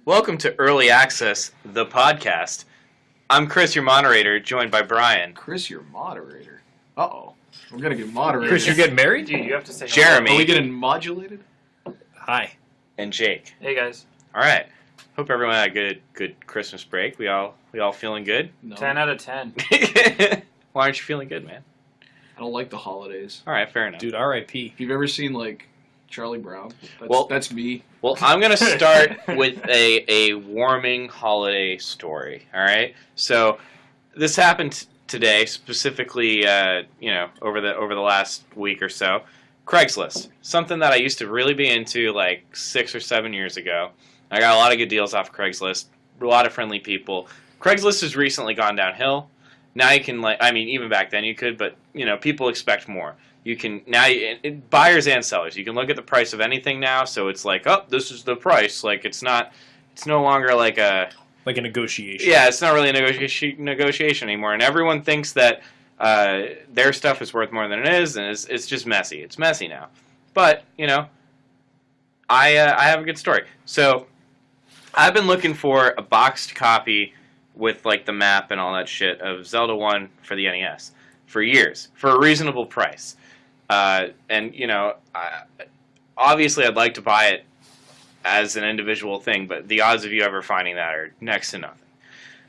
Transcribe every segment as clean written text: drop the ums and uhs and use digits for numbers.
Welcome to Early Access, the podcast. I'm Chris, your moderator, joined by Brian. Chris, your moderator? Uh-oh. We're going to get moderated. Chris, you're getting married? Dude, you have to say Jeremy. Are we getting modulated? Hi. And Jake. Hey, guys. All right. Hope everyone had a good Christmas break. We all feeling good? No. 10 out of 10. Why aren't you feeling good, man? I don't like the holidays. All right, fair enough. Dude, R.I.P. If you've ever seen, Charlie Brown, that's me. Well, I'm going to start with a warming holiday story, all right? So this happened today, specifically, over the last week or so. Craigslist, something that I used to really be into 6 or 7 years ago. I got a lot of good deals off of Craigslist, a lot of friendly people. Craigslist has recently gone downhill. Now you can, even back then you could, but, people expect more. You can, now, buyers and sellers, you can look at the price of anything now, so it's this is the price. It's no longer like a negotiation. Yeah, it's not really a negotiation anymore, and everyone thinks that their stuff is worth more than it is, and it's just messy. It's messy now. But, I have a good story. So, I've been looking for a boxed copy with, the map and all that shit of Zelda 1 for the NES for years, for a reasonable price. Obviously I'd like to buy it as an individual thing, but the odds of you ever finding that are next to nothing.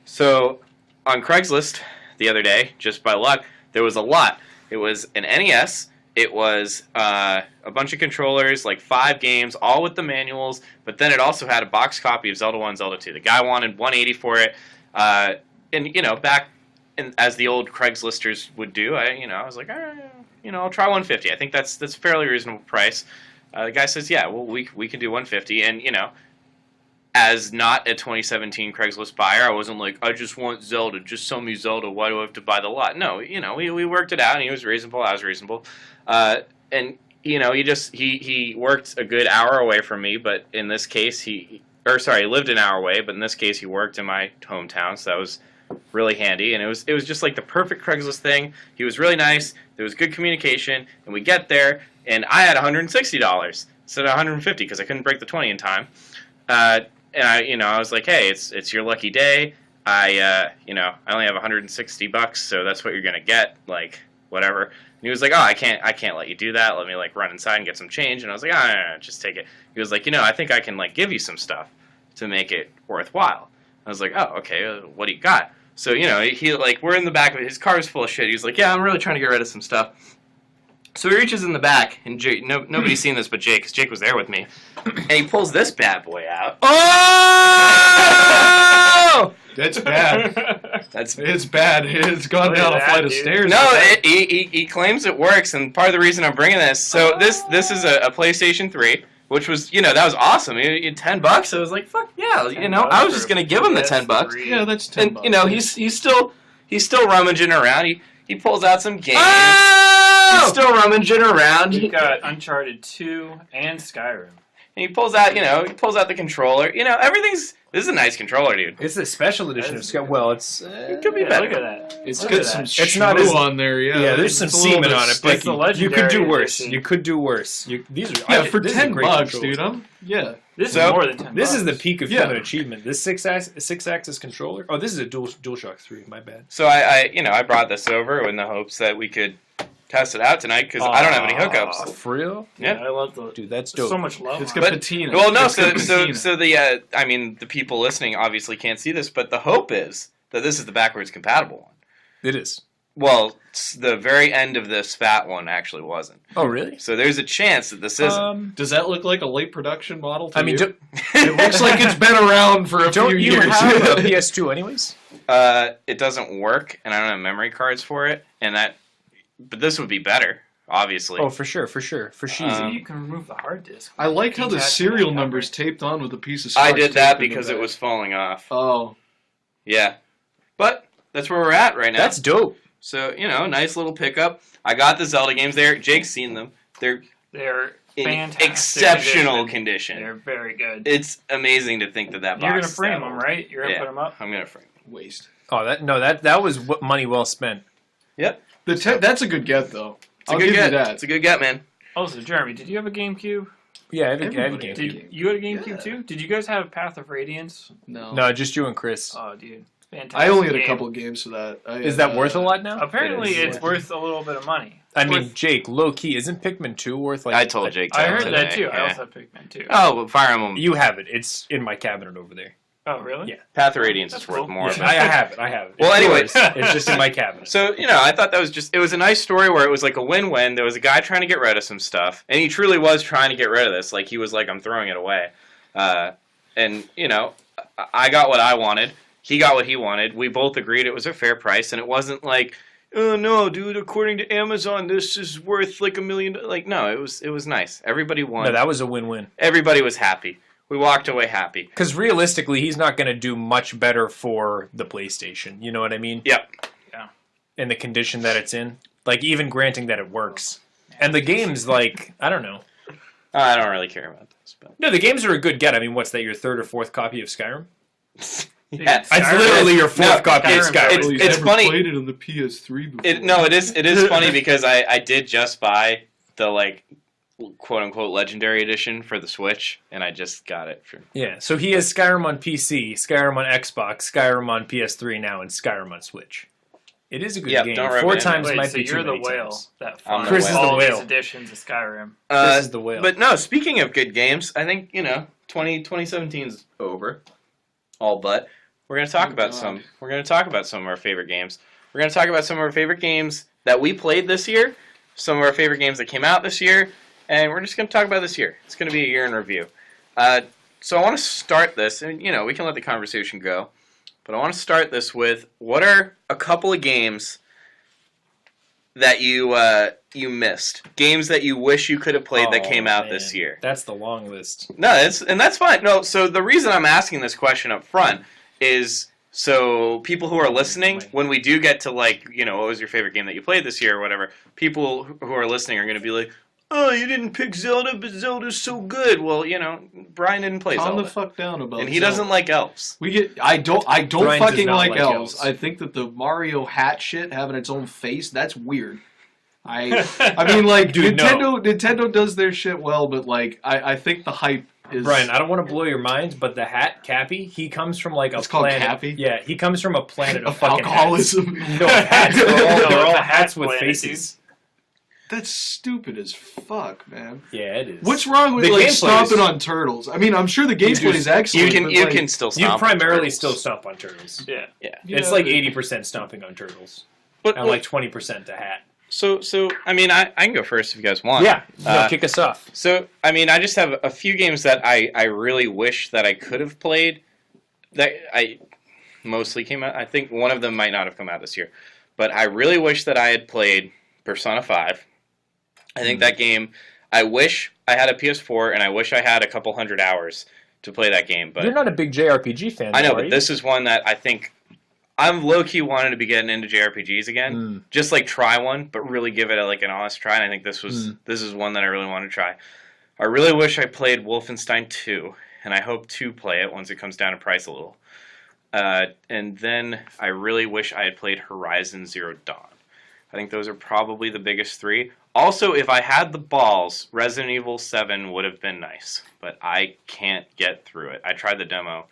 So, on Craigslist the other day, just by luck, there was a lot. It was an NES, it was a bunch of controllers, 5 games, all with the manuals, but then it also had a box copy of Zelda 1 and Zelda 2. The guy wanted $180 for it, back as the old Craigslisters would do, I was like, I'll try $150. I think that's a fairly reasonable price. The guy says, yeah, well, we can do $150, and, as not a 2017 Craigslist buyer, I wasn't like, I just want Zelda, just sell me Zelda, why do I have to buy the lot? No, we worked it out, and he was reasonable, I was reasonable, and, he worked a good hour away from me, but in this case, he lived an hour away, but in this case, he worked in my hometown, so that was really handy, and it was just the perfect Craigslist thing. He was really nice, there was good communication, and we get there, and I had $160 instead of $150 because I couldn't break the 20 in time. And I was like, hey, it's your lucky day. I only have $160, so that's what you're gonna get, whatever. And he was like, oh, I can't let you do that. Let me run inside and get some change. And I was like, oh, no, just take it. He was like, I think I can give you some stuff to make it worthwhile. I was like, oh, okay, what do you got? So, he we're in the back of it. His car is full of shit. He was like, yeah, I'm really trying to get rid of some stuff. So he reaches in the back, and Jake, nobody's seen this but Jake, because Jake was there with me, and he pulls this bad boy out. Oh! That's bad. It's bad. It's gone down a flight of stairs. No, he claims it works, and part of the reason I'm bringing this, so this is a PlayStation 3, which was, that was awesome. $10. I was like, fuck yeah, I was just gonna give him the $10. Yeah, that's $10. And he's still rummaging around. He pulls out some games. He's still rummaging around. He got Uncharted 2 and Skyrim. And he pulls out, the controller. This is a nice controller, dude. It's the special edition of Sky. Well, it's... it could be better. Look at that. It's got some It's not as, on there, yeah. Yeah, there's some semen on it, but you could do worse. Edition. You could do worse. These are for this is a $10, great controller. dude. Yeah. This So, is more than $10. This is the peak of human achievement. This six-axis controller. Oh, this is a DualShock 3. My bad. So I brought this over in the hopes that we could test it out tonight because I don't have any hookups. For real? Yeah. I love the... Dude, that's dope. So much love. It's on got it. patina. Well, no, It's got patina. so the people listening obviously can't see this, but the hope is that this is the backwards compatible one. It is. Well, the very end of this fat one actually wasn't. Oh, really? So there's a chance that this isn't. Does that look like a late production model to you? it looks like it's been around for a few don't you years. have a PS2 anyways? It doesn't work, and I don't have memory cards for it, but this would be better, obviously. Oh, for sure. For sheezy. You can remove the hard disk. I like how the Detach serial the number's taped on with a piece of scotch I did that tape in the because it back. was falling off. Oh. Yeah. But that's where we're at right now. That's dope. So, nice little pickup. I got the Zelda games there. Jake's seen them. They're in fantastic exceptional condition. They're very good. It's amazing to think that box You're going to is frame that them, old. right? You're going to put them up? I'm going to frame them. Waste. Oh, that was money well spent. Yep. That's a good get, though. It's a good get. It's a good get, man. Also, Jeremy, did you have a GameCube? Yeah, I have a Everybody GameCube. Did you had a GameCube Yeah. too? Did you guys have Path of Radiance? No. No, just you and Chris. Oh, dude, fantastic! I only had a game. couple of games for that. Is that worth a lot now? Apparently, It is. it's worth a little bit of money. I mean, Worth- Jake, low key, isn't Pikmin 2 worth like? I told Jake. I that heard that today, too. I yeah. also have Pikmin too. Oh, well, Fire Emblem. You have it. It's in my cabinet over there. Oh, really? Yeah. Path of Radiance That's is worth cool. more. Yeah, but- I have it. I have it. Well, It's anyways. yours. It's just in my cabinet. So, I thought that was it was a nice story where it was like a win-win. There was a guy trying to get rid of some stuff, and he truly was trying to get rid of this. Like, he was like, I'm throwing it away. And, I got what I wanted. He got what he wanted. We both agreed it was a fair price, and it wasn't like, oh, no, dude, according to Amazon, this is worth like $1 million. Like, no, it was nice. Everybody won. No, that was a win-win. Everybody was happy. We walked away happy. Because realistically, he's not going to do much better for the PlayStation. You know what I mean? Yep. In the condition that it's in. Like, even granting that it works. And the game's like, I don't know. I don't really care about this, but No, the games are a good get. I mean, what's that, your third or fourth copy of Skyrim? yeah. It's literally your fourth copy of it's- Skyrim. He's it's never funny. played it on the PS3 before. It is funny because I did just buy the like quote unquote legendary edition for the Switch, and I just got it for Yeah, so he has Skyrim on PC, Skyrim on Xbox, Skyrim on PS3 now, and Skyrim on Switch. It is a good Yeah, game. don't rub 4 it in. times Wait, might so be you're too the many whale times. that I'm funds the Chris is the all whale. these editions of Skyrim. Chris is the whale. But no, speaking of good games, I think 2017's over, all but. We're gonna talk about God. some. We're gonna talk about some of our favorite games. We're gonna talk about some of our favorite games that we played this year, some of our favorite games that came out this year, and we're just gonna talk about this year. It's gonna be a year in review. So I want to start this, and we can let the conversation go, but I want to start this with what are a couple of games that you missed, games that you wish you could have played that came out this year. That's the long list. No, that's fine. No, so the reason I'm asking this question up front is so people who are listening, when we do get to what was your favorite game that you played this year or whatever, people who are listening are going to be like, oh, you didn't pick Zelda, but Zelda's so good. Well, Brian didn't play Calm Zelda. the fuck down about And he Zelda. doesn't like elves. I don't Brian does fucking not like like elves. elves. I think that the Mario hat shit having its own face, that's weird. I mean, like, Dude, Nintendo does their shit well, but like I think the hype is Brian, I don't want to blow your mind, but the hat, Cappy, he comes from like a It's called planet. Cappy? Yeah, he comes from a planet of of fucking alcoholism. hats. No, hats. They're all The hats hat with planet, faces. That's stupid as fuck, man. Yeah, it is. What's wrong with The like gameplay stomping is- on turtles? I mean, I'm sure the gameplay is excellent. You but, can like, still You stomp on primarily turtles. still stomp on turtles. Yeah. Yeah. It's Yeah, like but- 80% stomping on turtles. But And like 20% to hat. so I mean I can go first if you guys want. Yeah, no, kick us off. So, I mean, I just have a few games that I really wish that I could have played that I mostly came out. I think one of them might not have come out this year. But I really wish that I had played Persona 5. I think that game, I wish I had a PS4 and I wish I had a couple hundred hours to play that game. But You're not a big JRPG fan, I know, though, are but you? this is one that I think I'm low-key wanting to be getting into JRPGs again. Just like try one, but really give it an honest try. And I think this is one that I really want to try. I really wish I played Wolfenstein 2, and I hope to play it once it comes down in price a little. And then I really wish I had played Horizon Zero Dawn. I think those are probably the biggest three. Also, if I had the balls, Resident Evil 7 would have been nice, but I can't get through it. I tried the demo,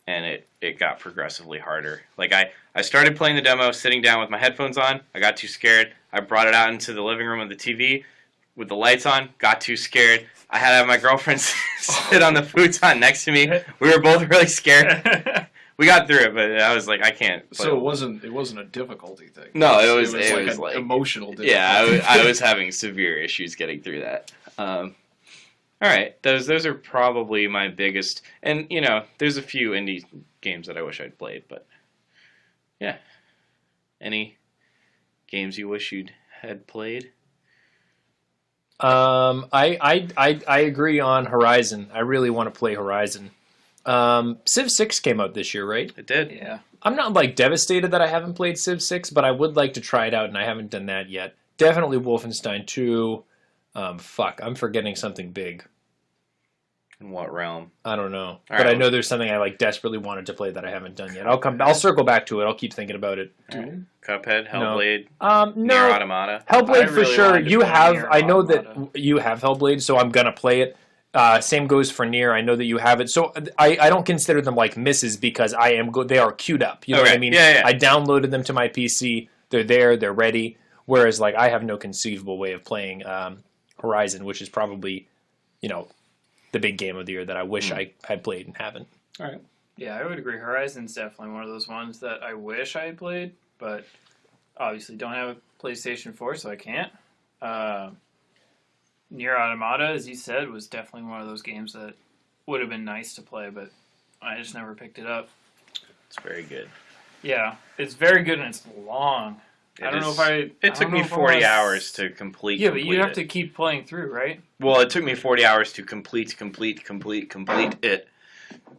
and it got progressively harder. Like, I started playing the demo, sitting down with my headphones on. I got too scared. I brought it out into the living room with the TV with the lights on. Got too scared. I had to have my girlfriend sit on the futon next to me. We were both really scared. We got through it, but I was like, I can't play. So it wasn't a difficulty thing. No, it was an like emotional difficulty. yeah, I was having severe issues getting through that. All right, those are probably my biggest. And there's a few indie games that I wish I'd played, but yeah. Any games you wish you'd had played? I agree on Horizon. I really want to play Horizon. Civ 6 came out this year, right? It did. Yeah. I'm not devastated that I haven't played Civ 6, but I would like to try it out, and I haven't done that yet. Definitely Wolfenstein 2. I'm forgetting something big. In what realm? I don't know, but right. I know there's something I desperately wanted to play that I haven't done yet. I'll circle back to it. I'll keep thinking about it. Cuphead, Hellblade, No, Nier Automata. Hellblade I for really sure. wanted to You play have. Nier I know Automata. that you have Hellblade, so I'm gonna play it. Same goes for Nier. I know that you have it. So I don't consider them like misses because they are queued up. You know what I mean? Yeah. I downloaded them to my PC. They're there. They're ready. Whereas like I have no conceivable way of playing Horizon, which is probably, the big game of the year that I wish I had played and haven't. All right. Yeah, I would agree. Horizon's definitely one of those ones that I wish I had played, but obviously don't have a PlayStation 4, so I can't. Nier Automata, as you said, was definitely one of those games that would have been nice to play, but I just never picked it up. It's very good. Yeah, it's very good and it's long. I don't know if I... It took me 40 hours to complete. Yeah, but you have it. to keep playing through, right? Well, it took me 40 hours to complete it.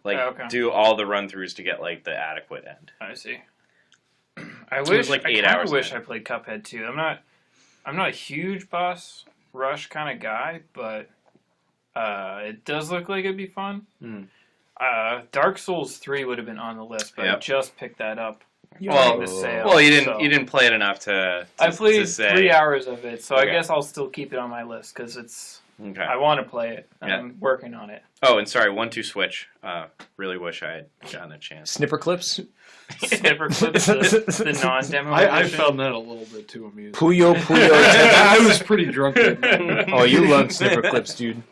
Like, do all the run-throughs to get, like, the adequate end. I see. I was wish, like I 8 kind hours of wish in. I played Cuphead too. I'm not a huge boss rush kind of guy, but it does look like it'd be fun. Mm. Dark Souls 3 would have been on the list, but I Yep. just picked that up. Well, during the sale, Well, you so- didn't play it enough to I played to say. 3 hours of it, so Okay. I guess I'll still keep it on my list because it's. Okay. I want to play it. Yeah. I'm working on it. Oh, and sorry, 1-2 Switch. Really wish I had gotten a chance. Snipper clips. Snipper clips, the non-demo. I edition. found that a little bit too amusing. Puyo. I was pretty drunk that night. Oh, you love snipper clips, dude.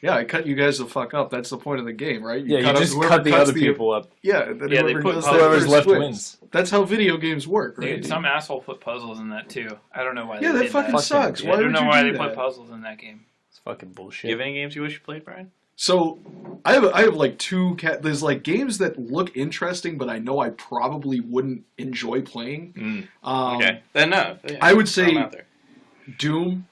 Yeah, I cut you guys the fuck up. That's the point of the game, right? Yeah, you up just whoever cut the cuts other people up. Yeah, then Yeah, they whoever put does puzzles. that Whoever's first left wins. wins. That's how video games work, right? Dude, some asshole put puzzles in that too. I don't know why. Yeah, they that did fucking Fuck sucks. them. Why I don't would know you why do they that? put puzzles in that game. It's fucking Do you bullshit. have any games you wish you played, Brian? So I have like two there's like games that look interesting, but I know I probably wouldn't enjoy playing. Okay. Then no. Yeah, I would throw 'em say out there. Doom,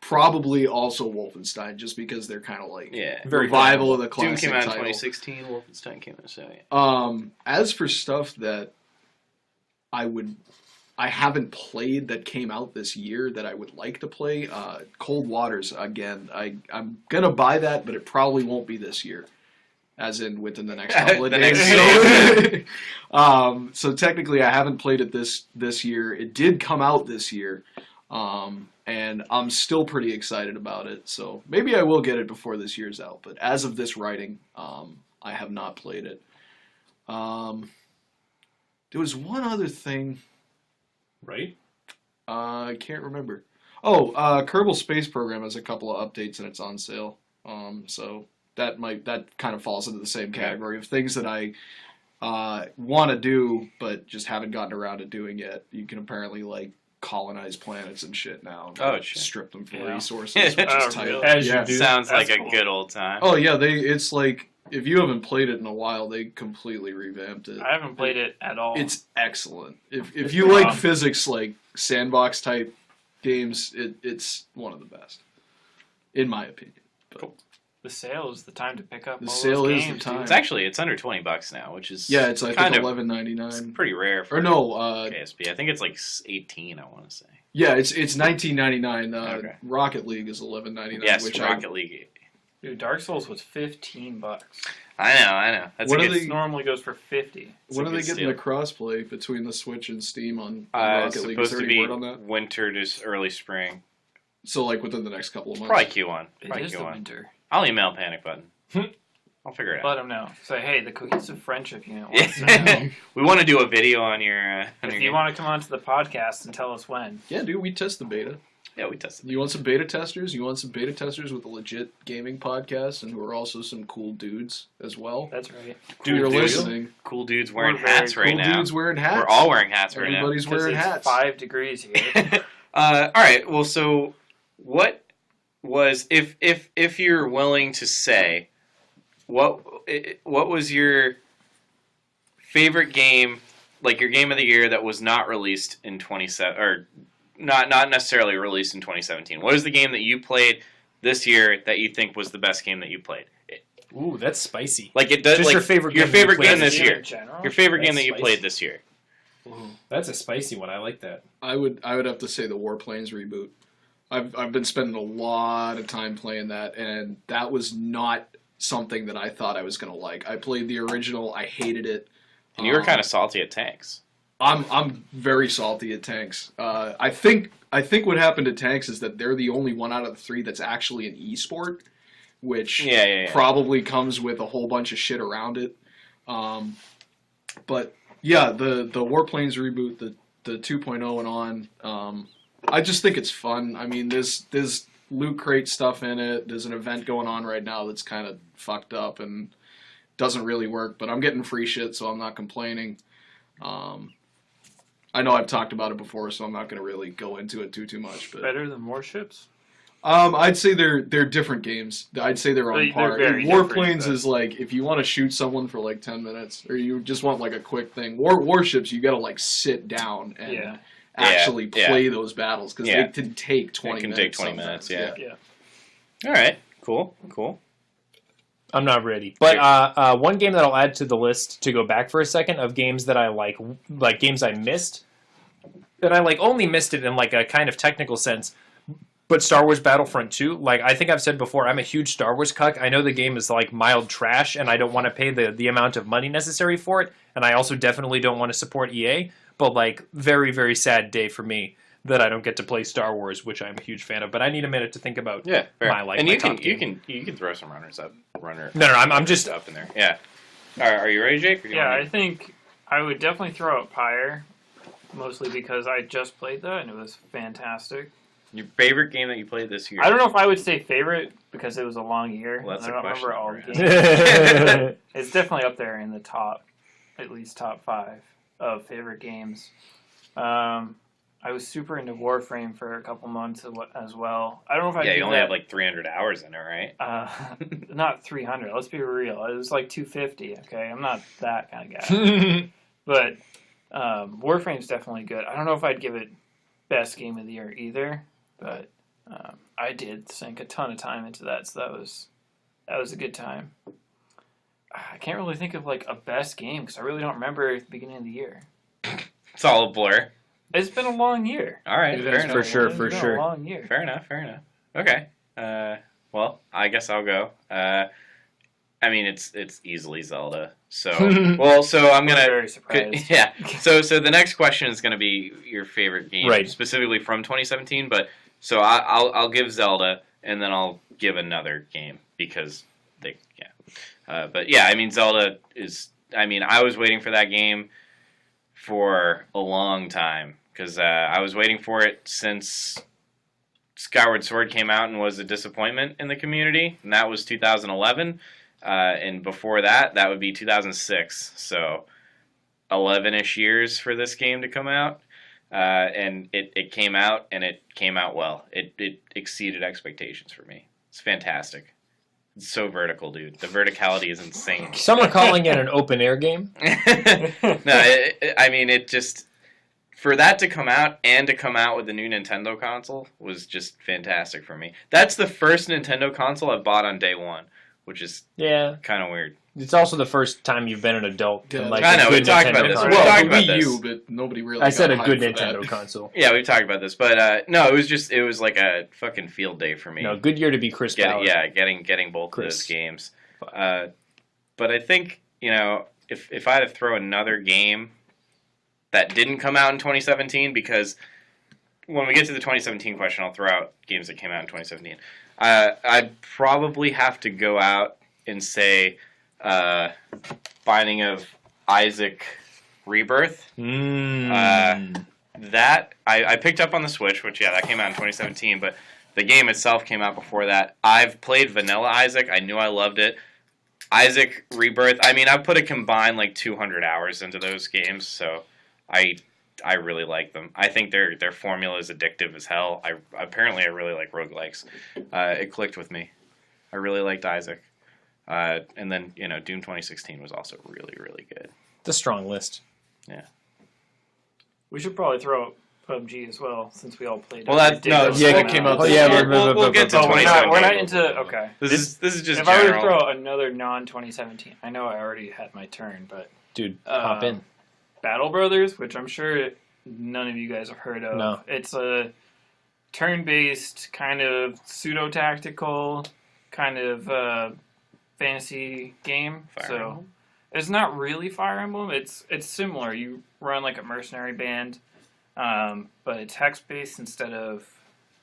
probably also Wolfenstein, just because they're kind of like Yeah. Very revival of the Doom classic came out in title. 2016. Wolfenstein came out so yeah. As for stuff that I haven't played that came out this year that I would like to play, Cold Waters again. I'm gonna buy that, but it probably won't be this year, as in within the next couple of The days. next So technically, I haven't played it this year. It did come out this year, and I'm still pretty excited about it. So maybe I will get it before this year's out. But as of this writing, I have not played it. There was one other thing. Right? I can't remember. Oh, Kerbal Space Program has a couple of updates and it's on sale. So that kind of falls into the same category of things that I want to do but just haven't gotten around to doing yet. You can apparently like colonize planets and shit now. And, Oh, shit. strip them for Yeah. resources, which Oh, is tight. really? As Yeah. you do. Sounds like That's a cool. good old time. Oh yeah, it's like if you haven't played it in a while, they completely revamped it. I haven't played it at all. It's excellent. If you like physics, like sandbox type games, it's one of the best, in my opinion. the sale is the time to pick up. The all sale those is the games, time. dude. It's under $20 now, which is Yeah, it's I kind think of $11.99. it's pretty rare for Or no, KSP. I think it's like 18. I want to say. yeah, it's $19.99. Okay. Rocket League is $11.99. Yes, which Rocket League. Dude, Dark Souls was $15. I know. That's What a are good. they- It normally goes for 50. It's when a are they good getting steal. the crossplay between the Switch and Steam on It's Rocket League? Is supposed there to any be word on that? winter to early spring. So like within the next couple of months. Probably Q1. It Probably is the Q1. winter. I'll email Panic Button. I'll figure it out. Let them know. Say, hey, the Cohesive Friendship Unit wants to know. Yeah. We want to do a video on your. On If your you game. want to come onto the podcast and tell us when. Yeah, dude, we test the beta. Yeah, we tested. You want some beta testers? You want some beta testers with a legit gaming podcast and who are also some cool dudes as well? That's right. If you're dudes. listening. Cool dudes wearing We're very hats right Cool now. dudes wearing hats. We're all wearing hats right now. Everybody's Because wearing it's hats. 5 degrees here. All right. Well, so what was if you're willing to say what was your favorite game, like your game of the year that was not released in 27 or not necessarily released in 2017? What is the game that you played this year that you think was the best game that you played? Ooh, that's spicy. Like it does. Just like your favorite Your game that you favorite played game this this Game year. in general? Your favorite game That's that you spicy. played this year. Ooh, that's a spicy one. I like that. I would have to say the Warplanes reboot. I've been spending a lot of time playing that, and that was not something that I thought I was gonna like. I played the original. I hated it. And you were kind of salty at Tanks. I'm very salty at Tanks. I think what happened to Tanks is that they're the only one out of the three that's actually an esport, which Yeah. probably comes with a whole bunch of shit around it. But yeah, the Warplanes reboot, the 2.0 and on, I just think it's fun. I mean, there's loot crate stuff in it. There's an event going on right now that's kind of fucked up and doesn't really work, but I'm getting free shit, so I'm not complaining. I know I've talked about it before, so I'm not going to really go into it too much. But Better than Warships? I'd say they're different games. I'd say they're on They're par. very different, Warplanes but- is like if you want to shoot someone for like 10 minutes, or you just want like a quick thing. Warships, you got to like sit down and Yeah. actually play those battles because Yeah. they can take 20 It can minutes. take 20 minutes, sometimes. Yeah. All right. Cool. I'm not ready. But one game that I'll add to the list to go back for a second of games that I like games I missed, and I like only missed it in like a kind of technical sense. But Star Wars Battlefront 2, like I think I've said before, I'm a huge Star Wars cuck. I know the game is like mild trash, and I don't want to pay the amount of money necessary for it, and I also definitely don't want to support EA. But like, very, very sad day for me that I don't get to play Star Wars, which I'm a huge fan of. But I need a minute to think about. Yeah, fair. My, like, and my you can top game. you can throw some runners up. No, I'm just up in there. Yeah. Are you ready, Jake? Or do you Yeah, want I me- think I would definitely throw out Pyre, mostly because I just played that and it was fantastic. Your favorite game that you played this year? I don't know if I would say favorite because it was a long year. Well, that's and I a don't remember all the question games. for It's definitely up there in the top, at least top 5 of favorite games. I was super into Warframe for a couple months as well. I don't know if I Yeah, give you only that, have like 300 hours in it, right? not 300. Let's be real. It was like 250. Okay, I'm not that kind of guy. But Warframe's definitely good. I don't know if I'd give it best game of the year either, but I did sink a ton of time into that, so that was a good time. I can't really think of like a best game because I really don't remember at the beginning of the year. It's all a blur. It's been a long year. All right, It fair is enough. for sure, It's for been sure. a long year. Fair enough. Okay. Well, I guess I'll go. I mean, it's easily Zelda. So, so I'm I'm gonna. very surprised. Yeah. So the next question is gonna be your favorite game, Right. specifically from 2017. But so I'll give Zelda, and then I'll give another game because they but yeah, I mean Zelda is. I mean, I was waiting for that game for a long time because I was waiting for it since Skyward Sword came out and was a disappointment in the community, and that was 2011. And before that would be 2006. So 11-ish years for this game to come out. And it came out, and it came out well. It exceeded expectations for me. It's fantastic. It's so vertical, dude. The verticality is insane. Some are calling it an open air game. I mean, it just... For that to come out and to come out with the new Nintendo console was just fantastic for me. That's the first Nintendo console I've bought on day one, which is Yeah, kind of weird. it's also the first time you've been an adult. Yeah, in, like, I a know, we good talked about Nintendo this. console. We Well, talked the about Wii this. U, but nobody really. I said a got good hyped for Nintendo that. console. Yeah, we've talked about this, but no, it was like a fucking field day for me. No, good year to be Chris Ballard. Getting both of those Chris. games. But I think if I had to throw another game that didn't come out in 2017, because when we get to the 2017 question, I'll throw out games that came out in 2017. I'd probably have to go out and say Binding of Isaac Rebirth. That I picked up on the Switch, which that came out in 2017, but the game itself came out before that. I've played Vanilla Isaac. I knew I loved it. Isaac Rebirth. I mean, I've put a combined like 200 hours into those games, so I really like them. I think their formula is addictive as hell. I really like roguelikes. It clicked with me. I really liked Isaac. And then Doom 2016 was also really, really good. It's a strong list. We should probably throw out PUBG as well, since we all played. Well, it. that came out Oh, this yeah, year. we'll get to Oh, we're not 2017. into okay. This is just If I were to general. throw out another non-2017, I know I already had my turn, but Dude, hop in. Battle Brothers, which I'm sure none of you guys have heard of. No. It's a turn-based, kind of pseudo-tactical, kind of fantasy game. Fire so Emblem? it's not really Fire Emblem. It's similar. You run like a mercenary band, but it's hex-based instead of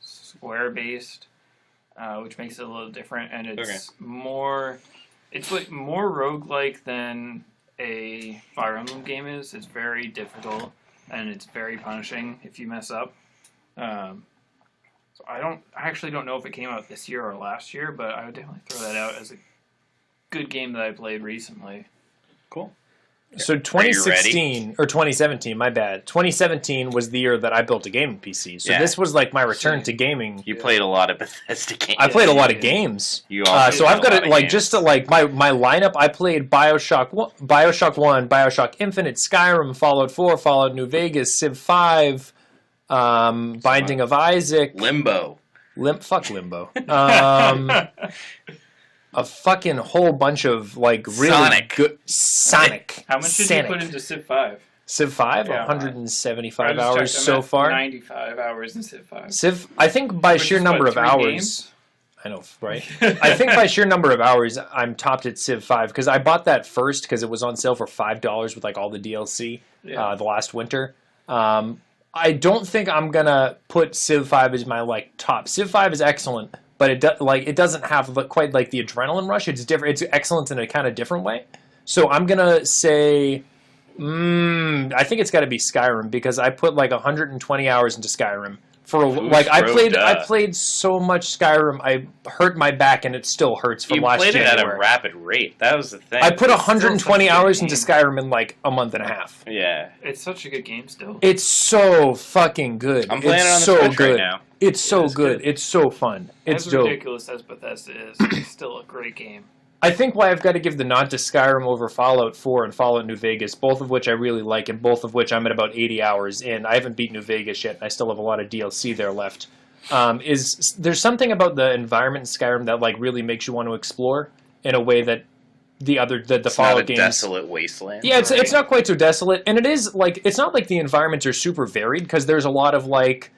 square-based. which makes it a little different, and it's more. It's like more roguelike than a Fire Emblem game is. It's very difficult, and it's very punishing if you mess up. So I actually don't know if it came out this year or last year, but I would definitely throw that out as a good game that I played recently. Cool. So 2016 or 2017, my bad. 2017 was the year that I built a gaming PC. So this was like my return to gaming. You played a lot of Bethesda games. I played a lot of games. You also So I've got it like just to like my lineup. I played BioShock 1, BioShock Infinite, Skyrim, Fallout 4, Fallout New Vegas, Civ 5, Binding of Isaac, Limbo. Fuck Limbo. A fucking whole bunch of like really good Sonic. How much did you put into Civ 5? Civ 5, Yeah, 175 hours so far. 95 hours in Civ 5. Civ, I think by sheer number of hours. Games? I know, right? I think by sheer number of hours, I'm topped at Civ 5 because I bought that first because it was on sale for $5 with like all the DLC the last winter. I don't think I'm gonna put Civ 5 as my like top. Civ 5 is excellent. But it doesn't have quite like the adrenaline rush. It's different. It's excellent in a kind of different way. So I'm gonna say, I think it's got to be Skyrim because I put like 120 hours into Skyrim for I played so much Skyrim. I hurt my back and it still hurts from last January. You played it at a rapid rate. That was the thing. I put 120 hours into Skyrim in like a month and a half. Yeah, it's such a good game still. It's so fucking good. I'm playing it on the so Switch good right now. It's so good. It's so fun. It's as dope. ridiculous as Bethesda is, it's still a great game. I think why I've got to give the nod to Skyrim over Fallout 4 and Fallout New Vegas, both of which I really like, and both of which I'm at about 80 hours in. I haven't beat New Vegas yet, and I still have a lot of DLC there left. Is there's something about the environment in Skyrim that like really makes you want to explore in a way that the Fallout games. It's not a desolate wasteland. Yeah, it's not quite so desolate, and it is like it's not like the environments are super varied because there's a lot of like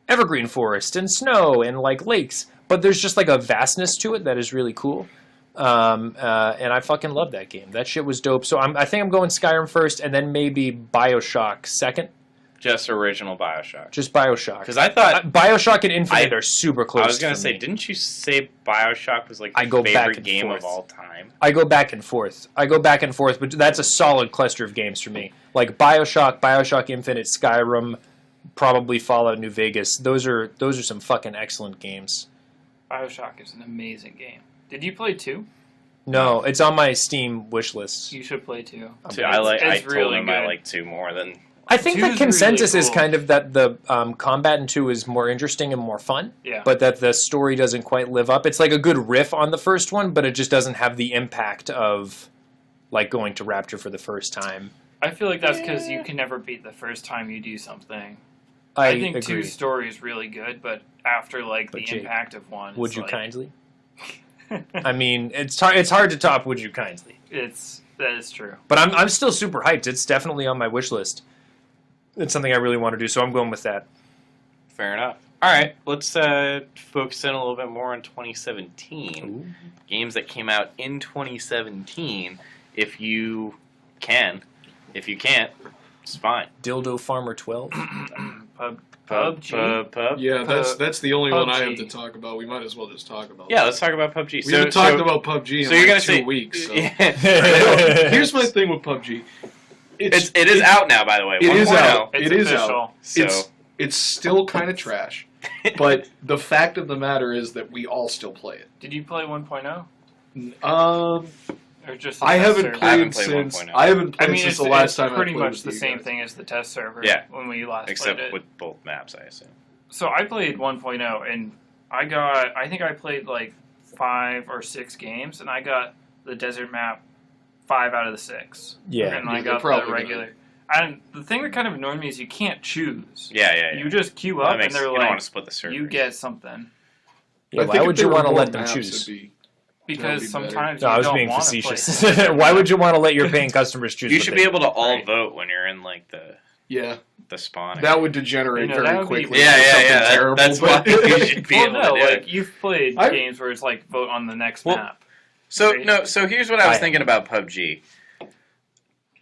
evergreen forest and snow and like lakes, but there's just like a vastness to it that is really cool. And I fucking love that game. That shit was dope. So I think I'm going Skyrim first, and then maybe BioShock second. Just original BioShock. Just BioShock. Because I thought BioShock and Infinite are super close. I was gonna say, didn't you say BioShock was like your favorite game of all time? I go back and forth, but that's a solid cluster of games for me. Like BioShock, BioShock Infinite, Skyrim, probably Fallout New Vegas. Those are some fucking excellent games. BioShock is an amazing game. Did you play 2? No, it's on my Steam wish list. You should play 2. I told him I like 2 more than. I think the consensus is kind of that the combat in 2 is more interesting and more fun, but that the story doesn't quite live up. It's like a good riff on the first one, but it just doesn't have the impact of like going to Rapture for the first time. I feel like that's because you can never beat the first time you do something. I think agree. 2's story is really good, but after like the impact of 1, would you kindly? I mean, it's hard to top. Would you kindly? That is true. But I'm still super hyped. It's definitely on my wish list. It's something I really want to do, so I'm going with that. Fair enough. All right, let's focus in a little bit more on 2017. Ooh. Games that came out in 2017. If you can, if you can't, it's fine. Dildo Farmer 12. PUBG. Yeah, that's the only one I have to talk about. We might as well just talk about. Yeah, let's talk about PUBG. We haven't talked about PUBG in like 2 weeks. So. Here's my thing with PUBG. It is out now, by the way. It is out. It is out. So. It's still kind of trash, but the fact of the matter is that we all still play it. Did you play 1.0? Or just I haven't played since. I haven't played since the last time I played. It's pretty much the same thing as the test server. Yeah. When we last except played it. with both maps, I assume. So I played 1.0, and I think I played like 5 or 6 games, and I got the desert map 5 out of the 6. Yeah. And I got the regular. And the thing that kind of annoyed me is you can't choose. Yeah. You just queue up, and they're you like, don't want to split the servers. You get something. Yeah, why would you want to let them choose? Because sometimes I was being facetious. Why would you want to let your paying customers choose? You should be able to all vote when you're in like the spawning. That would degenerate very quickly. Yeah. That's why you should be able to do it. You've played games where it's like vote on the next map. So here's what I was thinking about PUBG.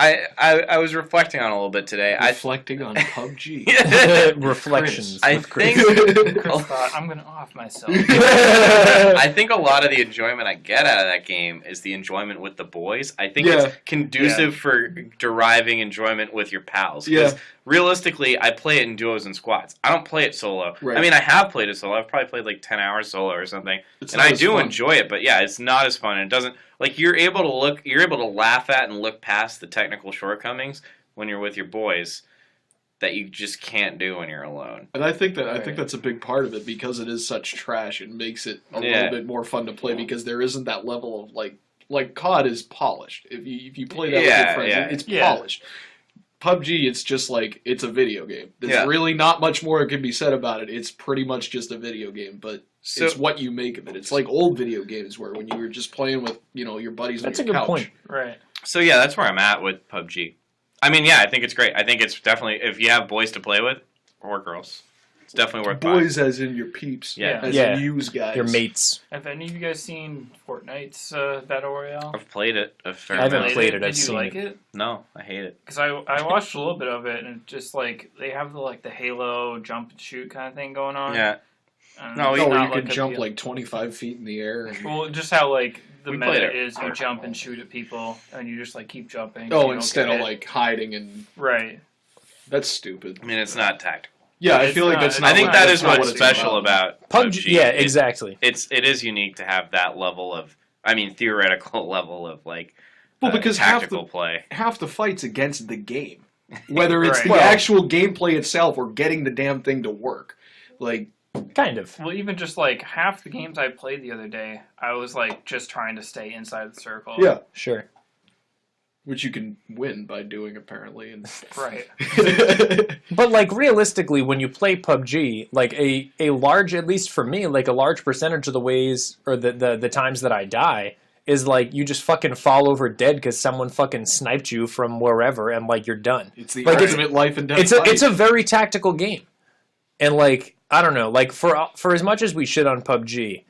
I was reflecting on it a little bit today. Reflecting on PUBG. Reflections. I with Chris. think Chris thought, I'm gonna off myself. I think a lot of the enjoyment I get out of that game is the enjoyment with the boys. I think it's conducive for deriving enjoyment with your pals. 'Cause realistically, I play it in duos and squads. I don't play it solo. Right. I mean, I have played it solo. I've probably played like 10 hours solo or something. It's And not I as do fun. enjoy it, but yeah, it's not as fun. It doesn't like you're able to laugh at and look past the technical shortcomings when you're with your boys that you just can't do when you're alone. And I think that's a big part of it because it is such trash. It makes it a little bit more fun to play because there isn't that level of like COD is polished. If you play that with your friends, it's polished. PUBG, it's just like it's a video game. There's really not much more that can be said about it. It's pretty much just a video game, but it's what you make of it. It's like old video games where when you were just playing with your buddies on your couch. That's a good point. Right. So yeah, that's where I'm at with PUBG. I mean, yeah, I think it's great. I think it's definitely, if you have boys to play with, or girls, it's definitely worth buying. Boys as in your peeps. Yeah. As in yous guys. Your mates. Have any of you guys seen Fortnite's Battle Royale? I've played it a fair I haven't amount. played it. I've Did you seen like it. it? No, I hate it. Because I watched a little bit of it, and it just like they have the Halo jump and shoot kind of thing going on. Yeah. No, where you could jump like 25 feet in the air. And... Well, just how like the We played meta it. is, you jump and shoot at people, and you just like keep jumping. Oh, you don't instead get of hit. like hiding and right. that's stupid. I mean, it's not tactical. Yeah, I It's feel like not- that's it's not. I think not- that that's is not what's what it's special about PUBG. Yeah, exactly. It is unique to have that level of, I mean, theoretical level of like Well, because half tactical play. the fight's against the game, whether it's Right. the Well- actual gameplay itself or getting the damn thing to work. Like, Kind of. Well, even just like half the games I played the other day, I was like just trying to stay inside the circle. yeah, Sure. which you can win by doing apparently. And Right. But like realistically, when you play PUBG, like a large, at least for me, like a large percentage of the ways or the times that I die is like you just fucking fall over dead because someone fucking sniped you from wherever and like you're done. it's the Like, ultimate life and death. It's a very tactical game, and like I don't know, like for as much as we shit on PUBG,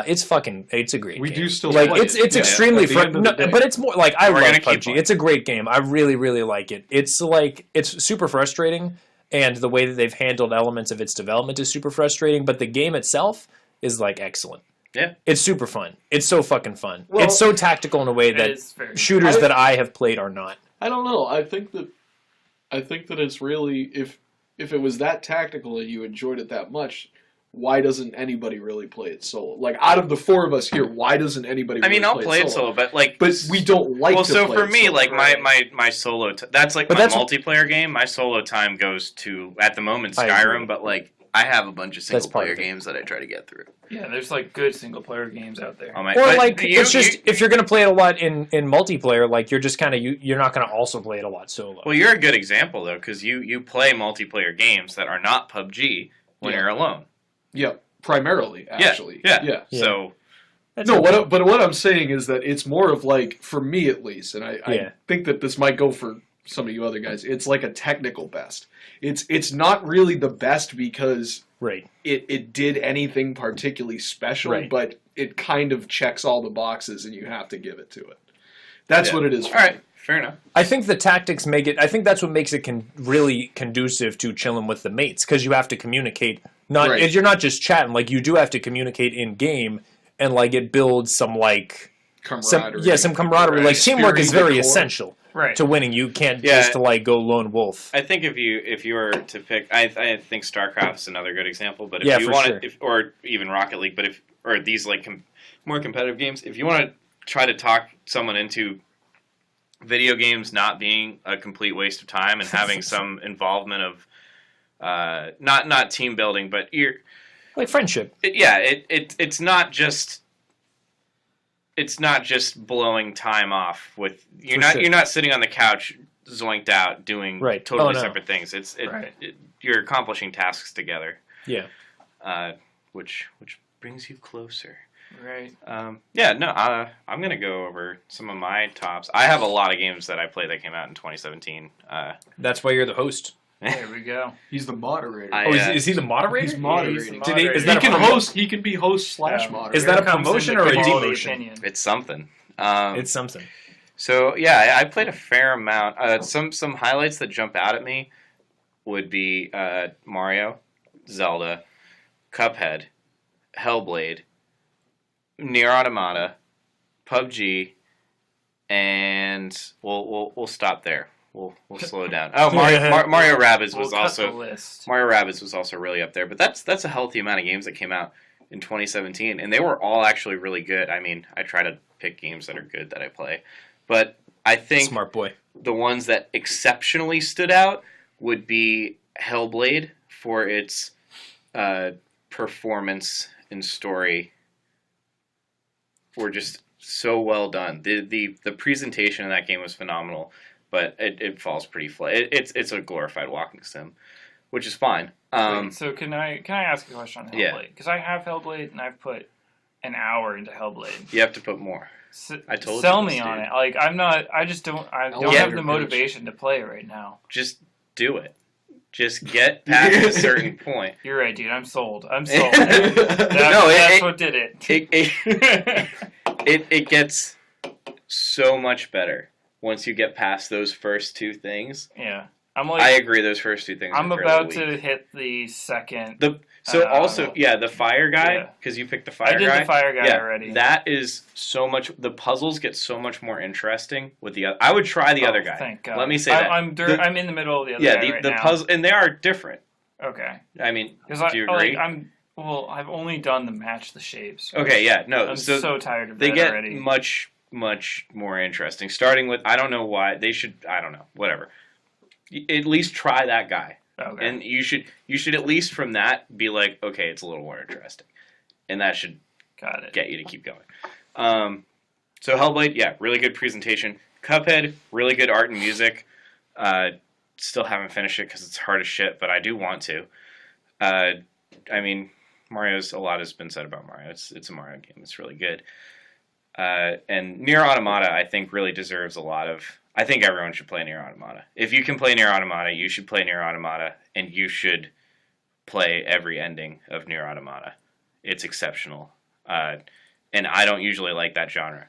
it's a great We game. do still like play it's it. it's Yeah, extremely at the fun, end of the day. but it's more like I We're love gonna keep PUBG. playing. It's a great game. I really like it. It's like it's super frustrating, and the way that they've handled elements of its development is super frustrating. But the game itself is like excellent. Yeah. It's super fun. It's so fucking fun. Well, it's so tactical in a way It that is very shooters that I have played are not. I don't know. I think that it's really if it was that tactical and you enjoyed it that much, why doesn't anybody really play it solo? Like out of the four of us here, why doesn't anybody? I mean, really I'll play it solo, but like, but we don't like. well, to so play for it me, solo. like right. my solo, that's like But my that's- multiplayer game. My solo time goes to at the moment I agree. Skyrim, but like I have a bunch of That's single part player of it. games that I try to get through. Yeah, there's like good single player games out there. On my, Or but like you- it's just you- if you're gonna play it a lot in multiplayer, like you're just kind of you're not gonna also play it a lot solo. well, you're a good example though, because you play multiplayer games that are not PUBG when Yeah. you're alone. yeah, primarily actually, Yeah. yeah. So That's No, okay. but what I'm saying is that it's more of like, for me at least, and I Yeah. think that this might go for some of you other guys. It's like a technical best. It's not really the best because Right. it did anything particularly special, Right. but it kind of checks all the boxes, and you have to give it to it. That's Yeah. what it is. For all right, me. fair enough. I think the tactics make it. I think that's what makes it really conducive to chilling with the mates because you have to communicate. Right. You're not just chatting. Like you do have to communicate in game, and like it builds some like Camaraderie. some camaraderie. Right. Like teamwork is Esprit de very corps. essential Right. to winning. You can't Yeah. just like go lone wolf. I think if you were to pick, I think StarCraft's another good example. But if Yeah, you for want sure. to, or even Rocket League, but or these like more competitive games, if you want to try to talk someone into video games not being a complete waste of time and having some involvement of not team building, but Like friendship. it's not just. It's not just blowing time off with For sure. you're not sitting on the couch zoinked out doing Right. totally Oh, no. separate things. Right. You're accomplishing tasks together, Yeah. which brings you closer. Right. Yeah, no, I'm gonna go over some of my tops. I have a lot of games that I played that came out in 2017. That's why you're the host. There we go. He's the moderator. I- Oh, Yeah. is he the moderator? He's moderating. He's the moderator. Is that he a can promo- host. He can be host / Yeah. moderator. Is that a Here comes promotion in the or a quality demotion? opinion. It's something. It's something. So yeah, I played a fair amount. Some highlights that jump out at me would be Mario, Zelda, Cuphead, Hellblade, Nier Automata, PUBG, and we'll stop there. We'll slow down. Oh, Mario Rabbids was Mario Rabbids was also really up there. But that's a healthy amount of games that came out in 2017, and they were all actually really good. I mean, I try to pick games that are good that I play, but I think Smart boy. the ones that exceptionally stood out would be Hellblade for its performance and story were just so well done. The presentation of that game was phenomenal, but it falls pretty flat. It's a glorified walking sim, which is fine. Wait, so can I ask a question on Hellblade? Yeah. Because I have Hellblade and I've put an hour into Hellblade. You have to put more. I told Sell you me this, on dude. it. Like I don't Yeah. have the motivation to play it right now. Just do it. Just get past a certain point. You're right, dude. I'm sold. I'm sold. No, That's what did it. It gets so much better once you get past those first two things. Yeah. I'm I like agree. Those first two things. I'm are about fairly weak. to hit the second. The fire guy, because you picked the fire I did guy. the fire guy Yeah, already. that is so much. The puzzles get so much more interesting with the other. I would try the other guy. Thank God. Let me say that. I'm in the middle of the other Yeah, guy right the now. puzzle, and they are different. Okay. I mean, Because do you agree? I've only done the match the shapes. Okay, yeah, no. I'm so so tired of they that get already. much more interesting. Starting with, I don't know why they should. I don't know. Whatever. At least try that guy. Okay. And you should at least from that be like, okay, it's a little more interesting, and that should Got it. get you to keep going. So Hellblade, yeah, really good presentation. Cuphead, really good art and music. Still haven't finished it because it's hard as shit, but I do want to. I mean, a lot has been said about Mario. It's a Mario game. It's really good. And Nier Automata, I think, really deserves a lot of. I think everyone should play Nier Automata. If you can play Nier Automata, you should play Nier Automata, and you should play every ending of Nier Automata. It's exceptional. And I don't usually like that genre.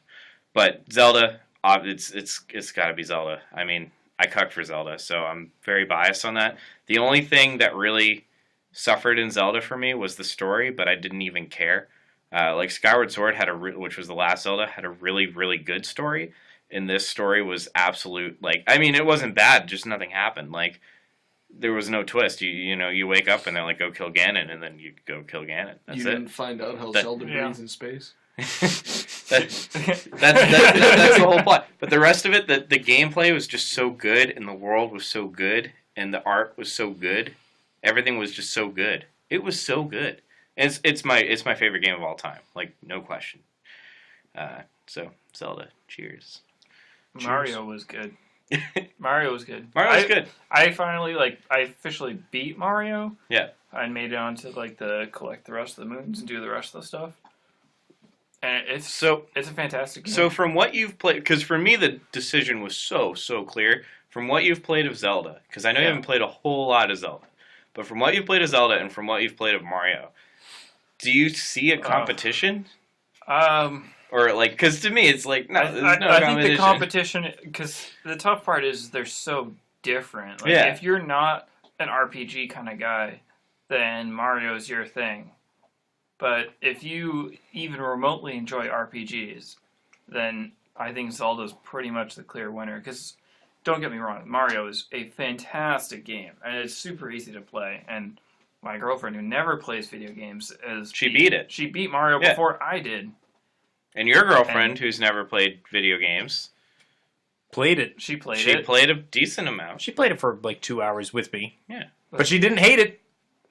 But Zelda, it's got to be Zelda. I mean, I cuck for Zelda, so I'm very biased on that. The only thing that really suffered in Zelda for me was the story, but I didn't even care. Like Skyward Sword which was the last Zelda, had a really, really good story. And this story was absolute, it wasn't bad, just nothing happened. Like, there was no twist. You wake up and they're like, go kill Ganon, and then you go kill Ganon. That's You it. didn't find out how That- Zelda Yeah. breathes in space? that's the whole plot. But the rest of it, the gameplay was just so good, and the world was so good, and the art was so good. Everything was just so good. It was so good. And it's my favorite game of all time, like no question. So Zelda, cheers. Mario was good. Mario was good. Mario was good. I finally I officially beat Mario. Yeah. I made it onto the collect the rest of the moons and do the rest of the stuff. And it's a fantastic game. So from what you've played, because for me the decision was so clear. From what you've played of Zelda, because I know you haven't played a whole lot of Zelda, but from what you've played of Zelda and from what you've played of Mario, do you see a competition? Or because to me it's like no, there's no I competition. think the competition, because the tough part is they're so different. Like, Yeah. if you're not an RPG kind of guy, then Mario's your thing. But if you even remotely enjoy RPGs, then I think Zelda's pretty much the clear winner. Because don't get me wrong, Mario is a fantastic game, and it's super easy to play. And my girlfriend, who never plays video games, She beat it. She beat Mario Yeah. before I did. And your girlfriend, who's never played video games, Played it. She played she it. played a decent amount. She played it for like 2 hours with me. Yeah. But she didn't hate it.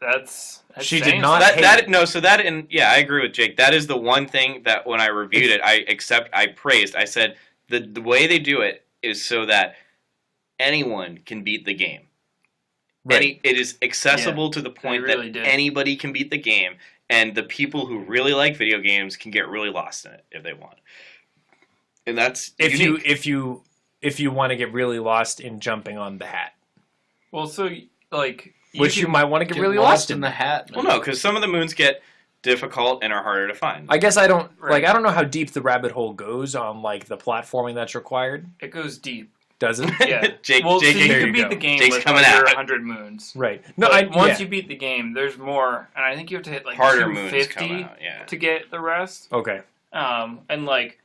That's She did saying not something. I agree with Jake. That is the one thing that when I reviewed it, I praised. I said the way they do it is so that anyone can beat the game. Right. It is accessible to the point really that did. anybody can beat the game, and the people who really like video games can get really lost in it if they want. And that's unique. if you want to get really lost in jumping on the hat, Well, so which you might want to get really lost in. the hat. Well, no, because some of the moons get difficult and are harder to find. I guess I don't Right. I don't know how deep the rabbit hole goes on like the platforming that's required. It goes deep. Does it? Yeah. Jake, Well, so Jake, you there can you beat go. the game Jake's with coming under at it. 100 moons. Right. No, But once yeah. you beat the game, there's more, and I think you have to hit like harder moons 250 come out. Yeah. to get the rest. Okay. And like,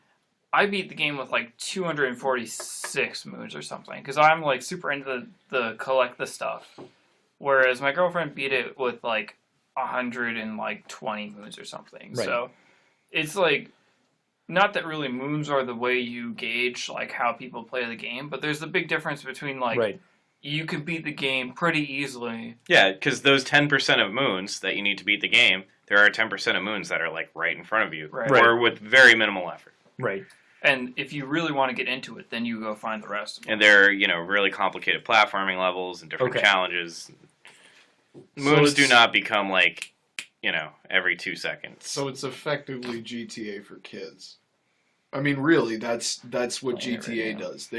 I beat the game with like 246 moons or something because I'm like super into the collect the stuff, whereas my girlfriend beat it with like 120 moons or something. Right. So it's like, not that really moons are the way you gauge like how people play the game, but there's a big difference between like Right. you can beat the game pretty easily. Yeah, because those 10% of moons that you need to beat the game, there are 10% of moons that are like right in front of you, Right. or with very minimal effort. Right. And if you really want to get into it, then you go find the rest of them. And they're, really complicated platforming levels and different Okay. challenges. So Moons do it's- not become like, every 2 seconds. So it's effectively GTA for kids. I mean, really, that's what Playing it GTA right now. does.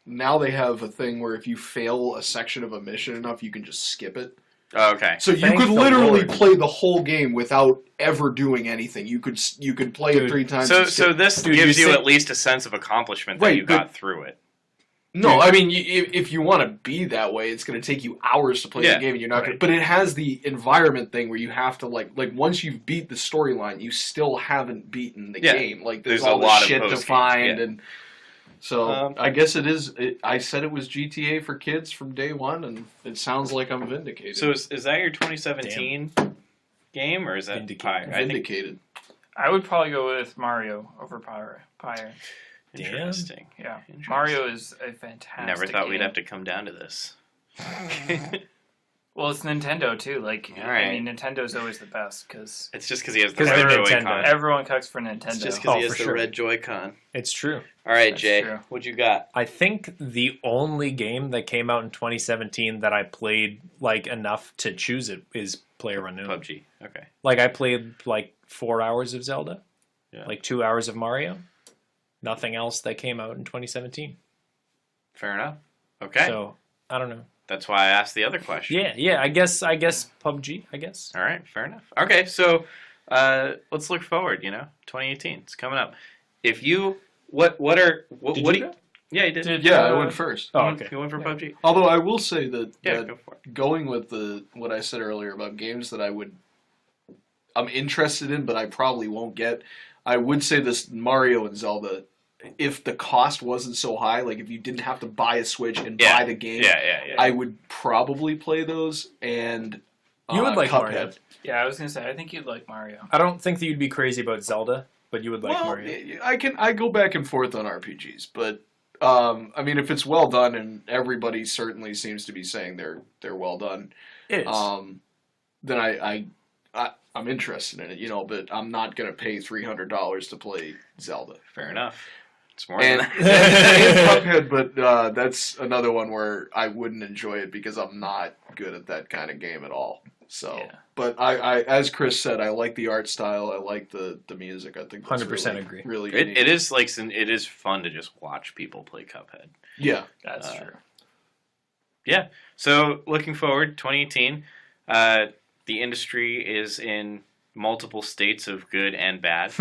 Now they have a thing where if you fail a section of a mission enough, you can just skip it. Oh, okay. So you Thank could the literally Lord. play the whole game without ever doing anything. You could play Dude, it 3 times. So and skip so this Dude, gives you you say- at least a sense of accomplishment that Right, you but- got through it. No, I mean, if you want to be that way, it's going to take you hours to play Yeah, the game, and you're not going right. to. But it has the environment thing where you have to like once you've beat the storyline, you still haven't beaten the Yeah, game. Like there's there's a all lot this of shit to post-game, find, yeah. and so I guess it is. I said it was GTA for kids from day one, and it sounds like I'm vindicated. So is that your 2017 game, or is that Vindicated. Pyre? I think vindicated. I would probably go with Mario over Pyre. Damn. interesting. Yeah, Interesting. Mario is a fantastic. Never thought we'd game. have to come down to this. Well, it's Nintendo too. Like, All right. I mean, Nintendo's always the best because It's just because he has the 'Cause red they're Joy-Con. Nintendo. everyone cooks for Nintendo. It's just because Oh, he has for the sure. red Joy-Con. It's true. All right, That's Jay, true. what you got? I think the only game that came out in 2017 that I played like enough to choose it is PlayerUnknown. PUBG. Okay. Like I played like 4 hours of Zelda, Yeah. like 2 hours of Mario. Nothing else that came out in 2017. Fair enough. Okay. So I don't know. That's why I asked the other question. Yeah. I guess PUBG. I guess. All right. Fair enough. Okay. So let's look forward. 2018. It's coming up. If you what Did do you you? go? Yeah, you did. Did, Yeah, I went first. Oh, okay. You went for Yeah. PUBG. Although I will say that, Yeah, that go for it. going with what I said earlier about games that I'm interested in, but I probably won't get. I would say this Mario and Zelda, if the cost wasn't so high, like if you didn't have to buy a Switch and Yeah. buy the game, Yeah. I would probably play those. And You would like Cuphead. Mario. Yeah, I was gonna say I think you'd like Mario. I don't think that you'd be crazy about Zelda, but you would like Well, Mario. I go back and forth on RPGs, but I mean, if it's well done, and everybody certainly seems to be saying they're well done, It is. then I'm interested in it, but I'm not gonna pay $300 to play Zelda. Fair enough. It's more And, than and that. Cuphead, but that's another one where I wouldn't enjoy it because I'm not good at that kind of game at all. So, Yeah. but I as Chris said, I like the art style. I like the music. I think that's 100% really, agree. Really, it unique. is it is fun to just watch people play Cuphead. Yeah. That's true. So looking forward, 2018, the industry is in multiple states of good and bad.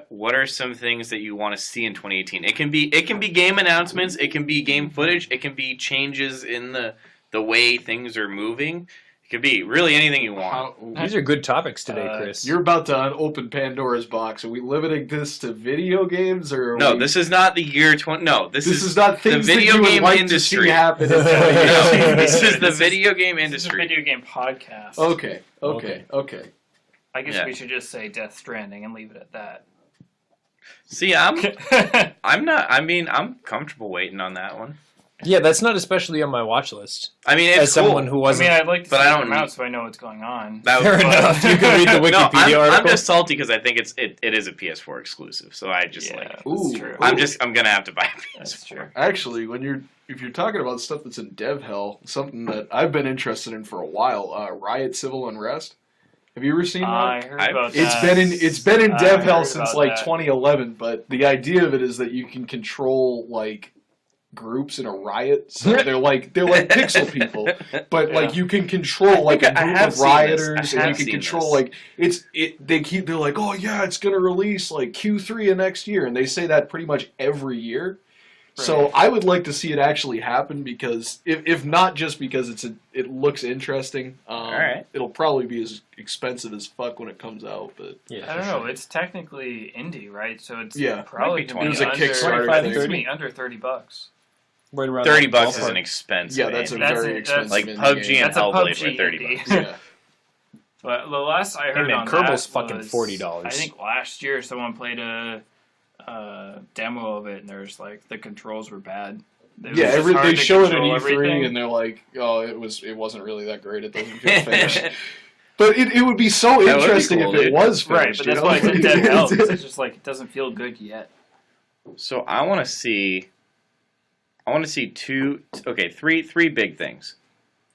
What are some things that you want to see in 2018? It can be game announcements, it can be game footage, it can be changes in the way things are moving. It could be really anything you want. These are good topics today, Chris. You're about to open Pandora's box. Are we limiting this to video games, or are No, we, this is not the year 20. No, this is not things the video that you game would like industry. to see happen. In no, 2018. this is the This is- video game This is a industry. video game podcast. Okay. Okay. I guess Yeah. we should just say Death Stranding and leave it at that. See, I'm not. I mean, I'm comfortable waiting on that one. Yeah, that's not especially on my watch list. I mean, it's As someone cool. who I wasn't. mean, I'd like to But see I it don't come out need- so I know what's going on. That was Fair fun. enough. You can read the No, Wikipedia I'm article. just salty because I think it is a PS4 exclusive. So I just Yeah, like. that's Ooh. true. I'm gonna have to buy a PS4. That's true. Actually, if you're talking about stuff that's in dev hell, something that I've been interested in for a while, Riot Civil Unrest. Have you ever seen I that? heard I've- about It's that. been in I dev hell heard since about like that. 2011, but the idea of it is that you can control like groups in a riot, so they're like pixel people, but like you can control like a group of rioters, and you can control like they're like, oh yeah, it's gonna release like Q3 of next year, and they say that pretty much every year. Right. So I would like to see it actually happen, because if not just because it looks interesting, it'll probably be as expensive as fuck when it comes out. But yeah, I don't know. It's technically indie, right? So it's Might probably be 20. It was a Kickstarter. It's gonna be under $30. Right around $30 is an expensive. Yeah, that's a very expensive. Like PUBG and Hellblade for $30. Yeah. But the last I heard on Kerbal's that fucking was, $40. I think last year someone played a demo of it, and there's like the controls were bad. They show it at E3, and they're like, "Oh, it wasn't really that great. It doesn't feel finished." But it would be so interesting if it was finished. Right, but that's why it's in dead hell. It's just like it doesn't feel good yet. So I want to see three big things.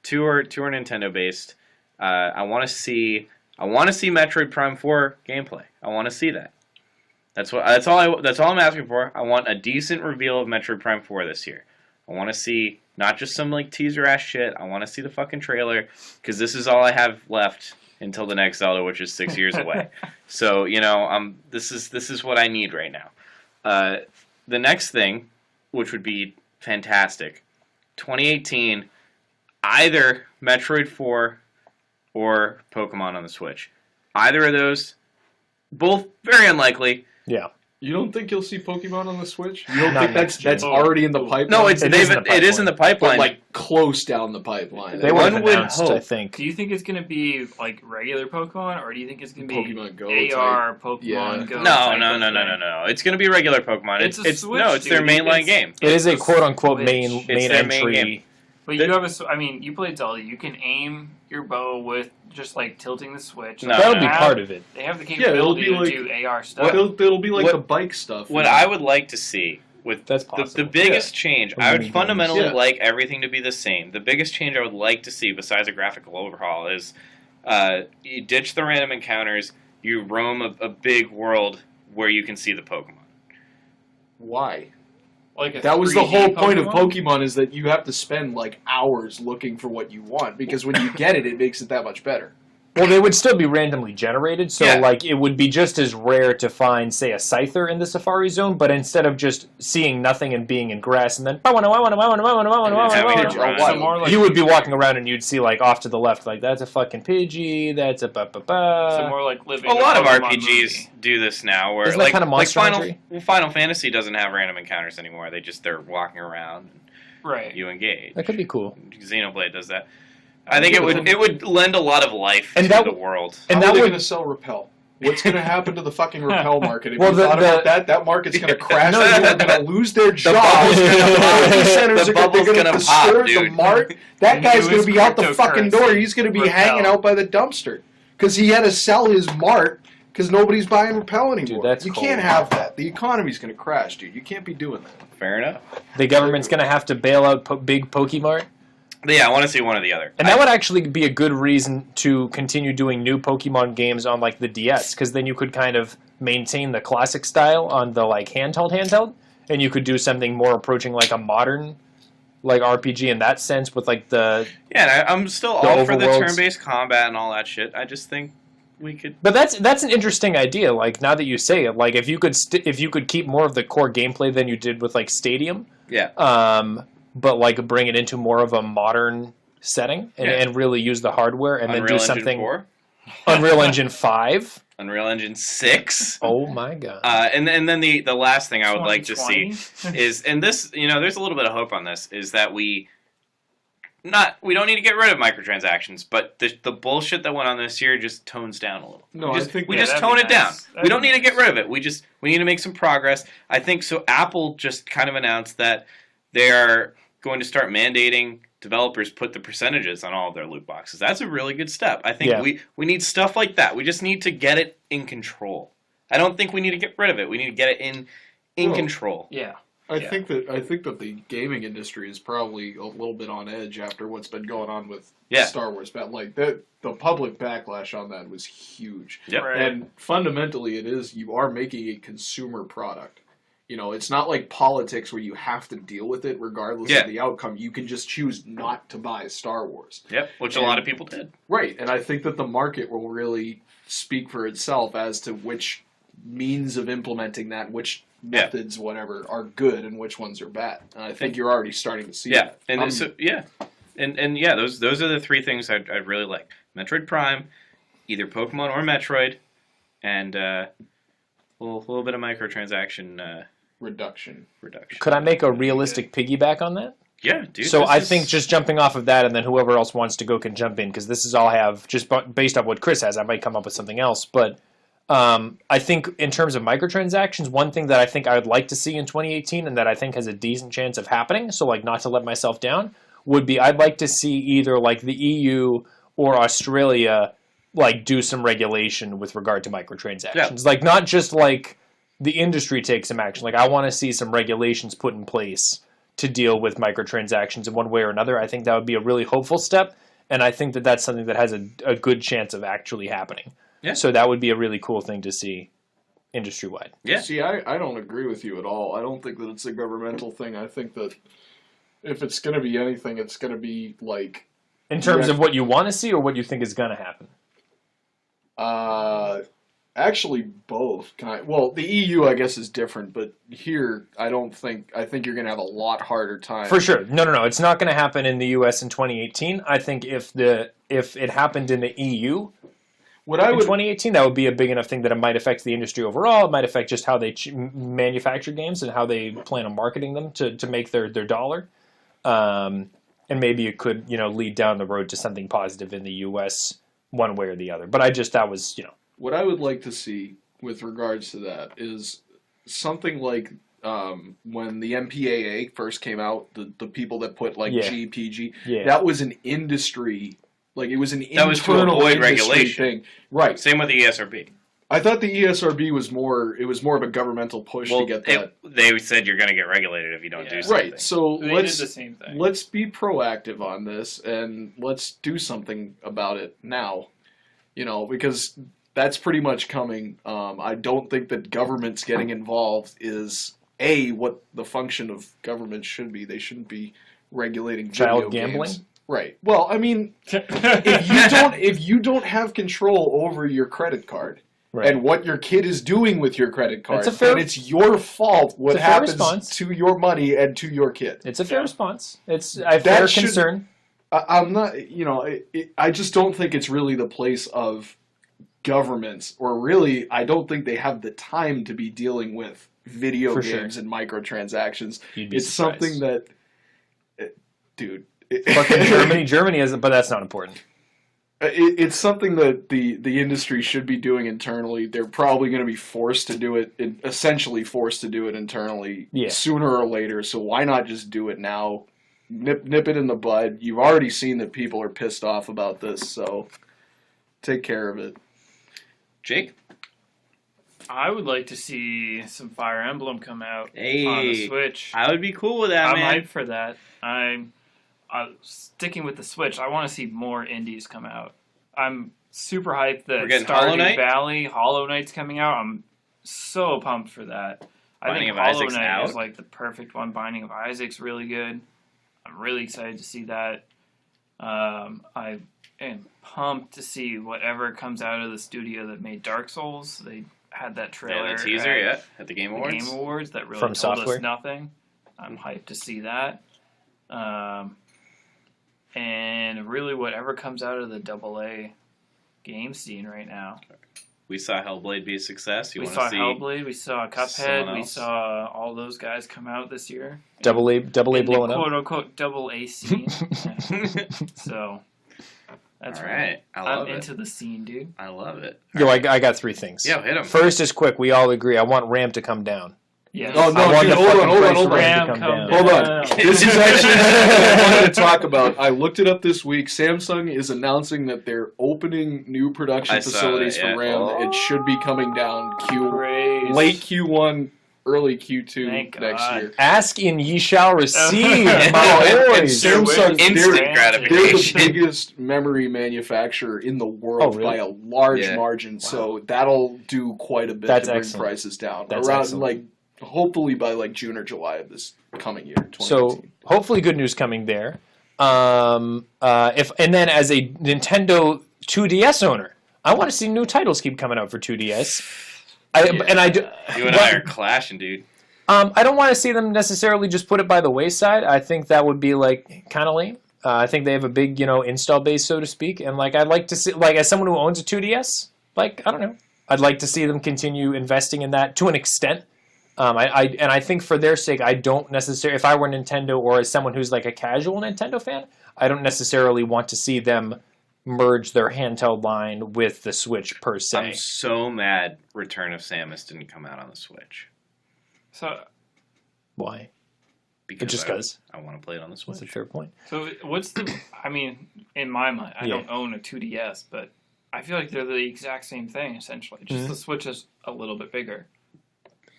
Two are Nintendo based. I want to see Metroid Prime 4 gameplay. I want to see that. That's all I'm asking for. I want a decent reveal of Metroid Prime 4 this year. I want to see not just some like teaser ass shit. I want to see the fucking trailer, because this is all I have left until the next Zelda, which is 6 years away. So this is what I need right now. The next thing, which would be fantastic, 2018, either Metroid 4 or Pokemon on the Switch. Either of those, both very unlikely. Yeah. You don't think you'll see Pokemon on the Switch? You don't Not think that's already in the pipeline? No, it is in the pipeline. But like close down the pipeline. They would announced, I think. Do you think it's going to be like regular Pokemon, or do you think it's going to be Pokemon Go AR Pokemon Go? No. It's going to be regular Pokemon. It's their mainline game. It is a quote unquote main their entry. main game. But you have you played Zelda. You can aim your bow with just like tilting the switch. No, that'll be part of it. They have the capability to do AR stuff. It'll be like the bike stuff. What I would like to see with the biggest change, I would fundamentally like everything to be the same. The biggest change I would like to see, besides a graphical overhaul, is you ditch the random encounters. You roam a big world where you can see the Pokemon. Why? Like that was the whole point of Pokemon, is that you have to spend like hours looking for what you want, because when you get it, it makes it that much better. Well, they would still be randomly generated, so like it would be just as rare to find, say, a Scyther in the Safari Zone, but instead of just seeing nothing and being in grass and then you would be walking around and you'd see like off to the left, like that's a fucking Pidgey, that's a So more like living. A lot of RPGs do this now, where isn't that kind of monster Final Fantasy doesn't have random encounters anymore. They're walking around. Right. You engage. That could be cool. Xenoblade does that. I think it would lend a lot of life to the world. And how are they going to sell Repel? What's going to happen to the fucking Repel market? If you thought about that market's going to crash. People are going to lose their jobs. The bubble's going to disturb the mark. That guy's going to be out the fucking door. He's going to be hanging out by the dumpster because he had to sell his mart because nobody's buying Repel anymore. Dude, you can't have that. The economy's going to crash, dude. You can't be doing that. Fair enough. The government's going to have to bail out big Pokemart. Yeah, I want to see one or the other. And that would actually be a good reason to continue doing new Pokemon games on like the DS, because then you could kind of maintain the classic style on the like handheld, and you could do something more approaching like a modern like RPG in that sense with like the I'm still all for the turn-based combat and all that shit. I just think we could. But that's an interesting idea. Like now that you say it, like if you could keep more of the core gameplay than you did with like Stadium. Yeah. But like bring it into more of a modern setting and really use the hardware and Unreal then do Engine something. 4? Unreal Engine 5. Unreal Engine 6. Oh my god. And then the last thing I would like to see is, and this, there's a little bit of hope on this, is that we don't need to get rid of microtransactions, but the bullshit that went on this year just tones down a little. No, I think we just tone it down. We don't need to get rid of it. We need to make some progress. I think so. Apple just kind of announced that they are going to start mandating developers put the percentages on all of their loot boxes. That's a really good step. I think we need stuff like that. We just need to get it in control. I don't think we need to get rid of it. We need to get it in control. Yeah. I think that the gaming industry is probably a little bit on edge after what's been going on with Star Wars. But like the public backlash on that was huge. Yep. Right. And fundamentally, you are making a consumer product. it's not like politics where you have to deal with it regardless Yeah. of the outcome. You can just choose not to buy Star Wars. Yep, which a lot of people did. Right, and I think that the market will really speak for itself as to which means of implementing that, which methods, whatever, are good and which ones are bad. And I think you're already starting to see that. And those are the three things I'd really like: Metroid Prime, either Pokemon or Metroid, and a little bit of microtransaction reduction. Could I make a realistic piggyback on that? Yeah, dude. So I think just jumping off of that, and then whoever else wants to go can jump in, because this is all I have, just based off what Chris has. I might come up with something else, but I think in terms of microtransactions, one thing that I think I would like to see in 2018, and that I think has a decent chance of happening, so like not to let myself down, would be I'd like to see either like the EU or Australia like do some regulation with regard to microtransactions. Yeah. Like not just like the industry take some action. Like I want to see some regulations put in place to deal with microtransactions in one way or another. I think that would be a really hopeful step, and I think that that's something that has a good chance of actually happening. Yeah. So that would be a really cool thing to see industry-wide. Yeah. See, I don't agree with you at all. I don't think that it's a governmental thing. I think that if it's going to be anything, it's going to be like... In terms of what you want to see or what you think is going to happen? Actually, both. Well, the EU, I guess, is different, but here, I think you're going to have a lot harder time. For sure. No. It's not going to happen in the US in 2018. I think if it happened in the EU in 2018, that would be a big enough thing that it might affect the industry overall. It might affect just how they manufacture games and how they plan on marketing them to make their dollar. And maybe it could, lead down the road to something positive in the US one way or the other. But that was. What I would like to see with regards to that is something like when the MPAA first came out, the people that put GPG, that was an industry, like it was an internal regulation thing. Right. Same with the ESRB. I thought the ESRB was more of a governmental push to get that. They said you're going to get regulated if you don't do something. Right. So They did the same thing. let's be proactive on this and let's do something about it now. Because that's pretty much coming. I don't think that governments getting involved is what the function of government should be. They shouldn't be regulating Child video gambling? games. Right. Well, I mean, if you don't have control over your credit card and what your kid is doing with your credit card, then it's your fault what happens to your money and to your kid. It's a fair response. It's a fair concern. I'm not. I just don't think it's really the place of governments, or really, I don't think they have the time to be dealing with video games and microtransactions. It's something that, dude. Fucking Germany isn't, but that's not important. It's something that the industry should be doing internally. They're probably going to be forced to do it, essentially forced to do it internally sooner or later. So why not just do it now? Nip it in the bud. You've already seen that people are pissed off about this, so take care of it. Jake? I would like to see some Fire Emblem come out on the Switch. I would be cool with that, man. I'm hyped for that. I'm sticking with the Switch. I want to see more indies come out. I'm super hyped that Stardew Valley, Hollow Knight's coming out. I'm so pumped for that. I think Hollow Knight is like the perfect one. Binding of Isaac's really good. I'm really excited to see that. I am pumped to see whatever comes out of the studio that made Dark Souls. They had that trailer. The teaser, at the Game Awards. That really told us nothing. I'm hyped to see that. And really whatever comes out of the AA game scene right now. We saw Hellblade be a success. We saw Hellblade. We saw Cuphead. We saw all those guys come out this year. Double A blowing up. Quote unquote AA scene. So that's right. I'm into the scene, dude. I love it. Yo, I got three things. Yeah, hit them. First is quick. We all agree. I want Ram to come down. Yes. Oh no! Dude, hold on. This is actually what I wanted to talk about. I looked it up this week. Samsung is announcing that they're opening new production facilities for RAM. It should be coming down late Q1, early Q2 next year. Ask and ye shall receive. Samsung, instant gratification. they're the biggest memory manufacturer in the world by a large margin. So that'll do quite a bit to bring prices down. That's around excellent. like hopefully by like June or July of this coming year. 2018. So hopefully good news coming there. And then as a Nintendo 2DS owner, I want to see new titles keep coming out for 2DS. You and I are clashing, dude. I don't want to see them necessarily just put it by the wayside. I think that would be like kind of lame. I think they have a big, install base, so to speak, and like I'd like to see, like as someone who owns a 2DS, like I don't know, I'd like to see them continue investing in that to an extent. I think for their sake, I don't necessarily, if I were Nintendo or as someone who's like a casual Nintendo fan, I don't necessarily want to see them merge their handheld line with the Switch per se. I'm so mad Return of Samus didn't come out on the Switch. So Why? Because Just because. I want to play it on the Switch. That's a fair point. So what's the? I mean, in my mind, I Yeah. don't own a 2DS, but I feel like they're the exact same thing essentially. Just the Switch is a little bit bigger.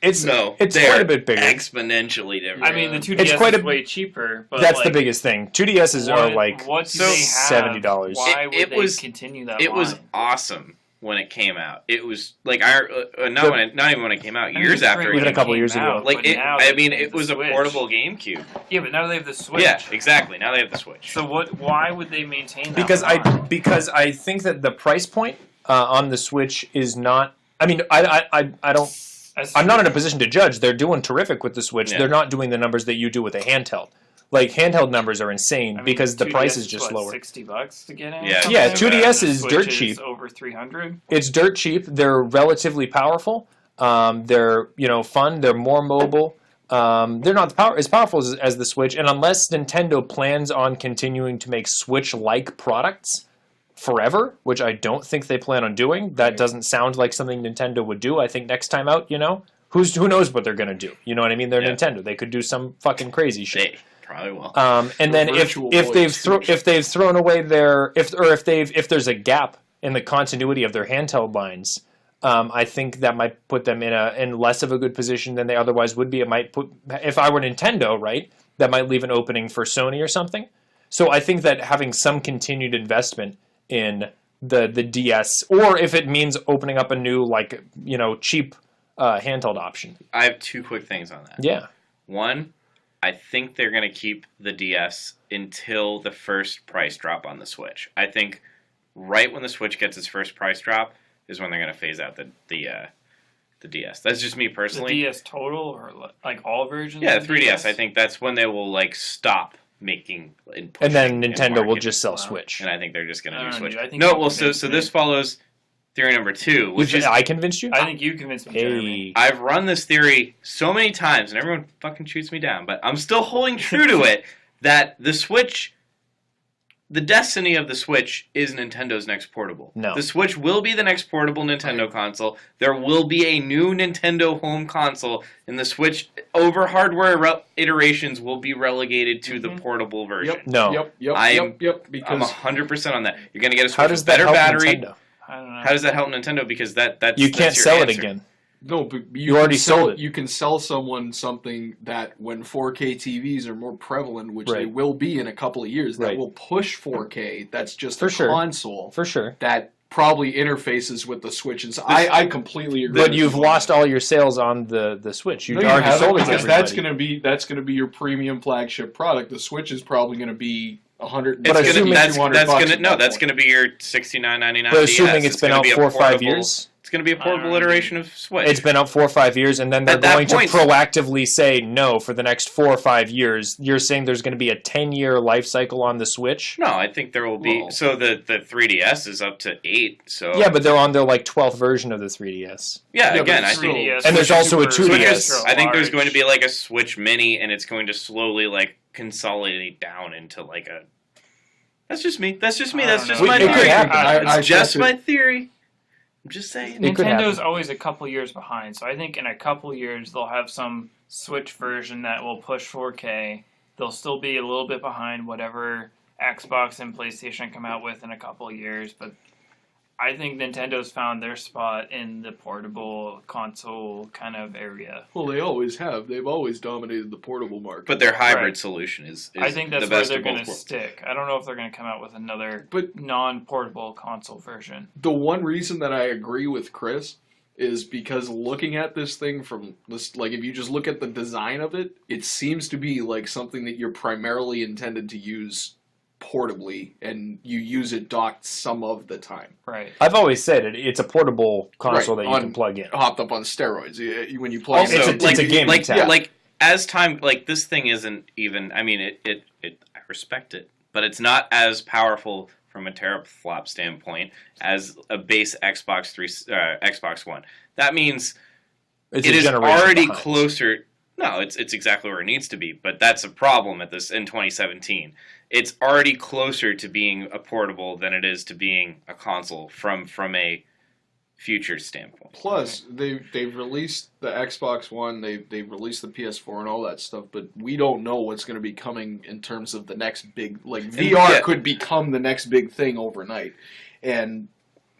It's No, it's they're quite a bit bigger. exponentially different. I mean, the 2DS It's quite is a- way cheaper, but That's like, the biggest thing. 2DSs are like what do so they have? $70. Why It would was- they continue that? it was line? awesome when it came out. It was like not even when it came out. I mean, Years it's after great it Even a came couple when it years came ago. out, Like but it, now I they mean, have it the was a Switch. portable GameCube. Yeah, but now they have the Switch. Yeah, exactly. Now they have the Switch. So why would they maintain that? because line? because I think that the price point on the Switch is not. I mean, I don't. That's I'm not true. in a position to judge. They're doing terrific with the Switch. Yeah. They're not doing the numbers that you do with a handheld. Like handheld numbers are insane I mean, because the 2DS price is just what, lower. $60 to get in. Yeah, or Yeah, something? 2DS And the is Switch dirt cheap. Over 300. It's dirt cheap. They're relatively powerful. They're fun. They're more mobile. They're not as powerful as the Switch. And unless Nintendo plans on continuing to make Switch-like products forever, which I don't think they plan on doing, that doesn't sound like something Nintendo would do. I think next time out, who knows what they're gonna do? You know what I mean? They're Yeah. Nintendo. They could do some fucking crazy shit. They probably will. And then if Virtual they've thrown away their if there's a gap in the continuity of their handheld lines, I think that might put them in less of a good position than they otherwise would be. It might put, if I were Nintendo, right, that might leave an opening for Sony or something. So I think that having some continued investment in the DS, or if it means opening up a new cheap handheld option. I have two quick things on that. Yeah. One, I think they're going to keep the DS until the first price drop on the Switch. I think right when the Switch gets its first price drop is when they're going to phase out the DS. That's just me The personally. DS total or like all versions? Yeah, of 3DS. DS? I think that's when they will stop making and And then pushing Nintendo will marketing. just sell Wow. Switch. And I think they're just going I to do don't know, Switch. dude. I think No, you well, so convinced me. this follows theory number 2, which is I convinced you? I think you convinced me, Jeremy. Hey. I've run this theory so many times, and everyone fucking shoots me down, but I'm still holding true to it that the Switch, the destiny of the Switch is Nintendo's next portable. No. The Switch will be the next portable Nintendo console. There will be a new Nintendo home console, and the Switch, over hardware iterations, will be relegated to the portable version. Yep. No. Yep. I'm Because 100% on that. You're going to get a Switch How does with that better help battery. Nintendo? I don't know. How does that help Nintendo? Because that's You that's can't your sell it answer. again. no, but You already can sell, sold it. You can sell someone something that when 4K TVs are more prevalent, which they Right. will be in a couple of years, that Right. will push 4K. That's just For a sure. console For sure. that probably interfaces with the Switch. And so I completely agree. But with you've you. lost all your sales on the Switch. You No, you already haven't, sold it to because everybody. that's gonna be your premium flagship product. The Switch is probably gonna be $100. But It's assuming- gonna, that's $200 gonna at no, that that's point. gonna be your $69.99 But DS. assuming it's been gonna out be a 4 or 5 portable- years, It's gonna be a portable I don't know, iteration of Switch. it's been out 4 or 5 years, and then they're At that going point- to proactively say no for the next 4 or 5 years. You're saying there's going to be a 10-year life cycle on the Switch? No, I think there will be. Well- So the 3DS is up to 8. So Yeah, but they're on their 12th version of the 3DS. yeah, Yeah, again, but I still- think And there's also a Super 2DS. extra I think there's large. going to be like a Switch Mini, and it's going to slowly consolidate down into like a. That's just me. That's just me. I That's don't just know. my It could theory. happen. It's just I- my theory. I'm just saying. It could Nintendo's happen. always a couple years behind, so I think in a couple years they'll have some Switch version that will push 4K. They'll still be a little bit behind whatever Xbox and PlayStation come out with in a couple years, but I think Nintendo's found their spot in the portable console kind of area. Well, they always have. They've always dominated the portable market. But their hybrid Right. solution is I think that's the where best they're of going both to worlds. stick. I don't know if they're going to come out with another But non-portable console version. the one reason that I agree with Chris is because looking at this thing from this, like if you just look at the design of it, it seems to be like something that you're primarily intended to use portably, and you use it docked some of the time. Right. I've always said it's a portable console Right, that you can plug in. Hopped up on steroids when you plug Also, it. it's a gaming like, tab. like as time, like this thing isn't even. I mean, it I respect it, but it's not as powerful from a teraflop standpoint as a base Xbox One. That means It's it a is generation already behind. closer. No, it's exactly where it needs to be, but that's a problem at this in 2017. It's already closer to being a portable than it is to being a console from a future standpoint. Plus, they've released the Xbox One, they've released the PS4 and all that stuff, but we don't know what's going to be coming in terms of the next big, like VR yeah. could become the next big thing overnight, and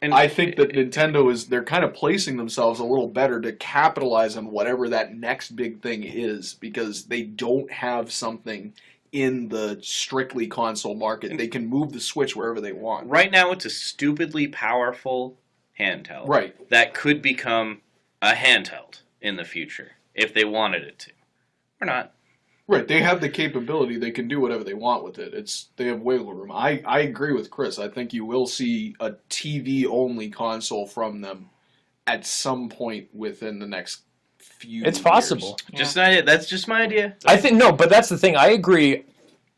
And I think that Nintendo they're kind of placing themselves a little better to capitalize on whatever that next big thing is, because they don't have something in the strictly console market. They can move the Switch wherever they want. right now, it's a stupidly powerful handheld. Right. That could become a handheld in the future if they wanted it to. Or not. Right, they have the capability. They can do whatever they want with it. They have wiggle room. I agree with Chris. I think you will see a TV-only console from them at some point within the next few It's years. possible. Just an idea. That's just my idea. I think no, but that's the thing. I agree.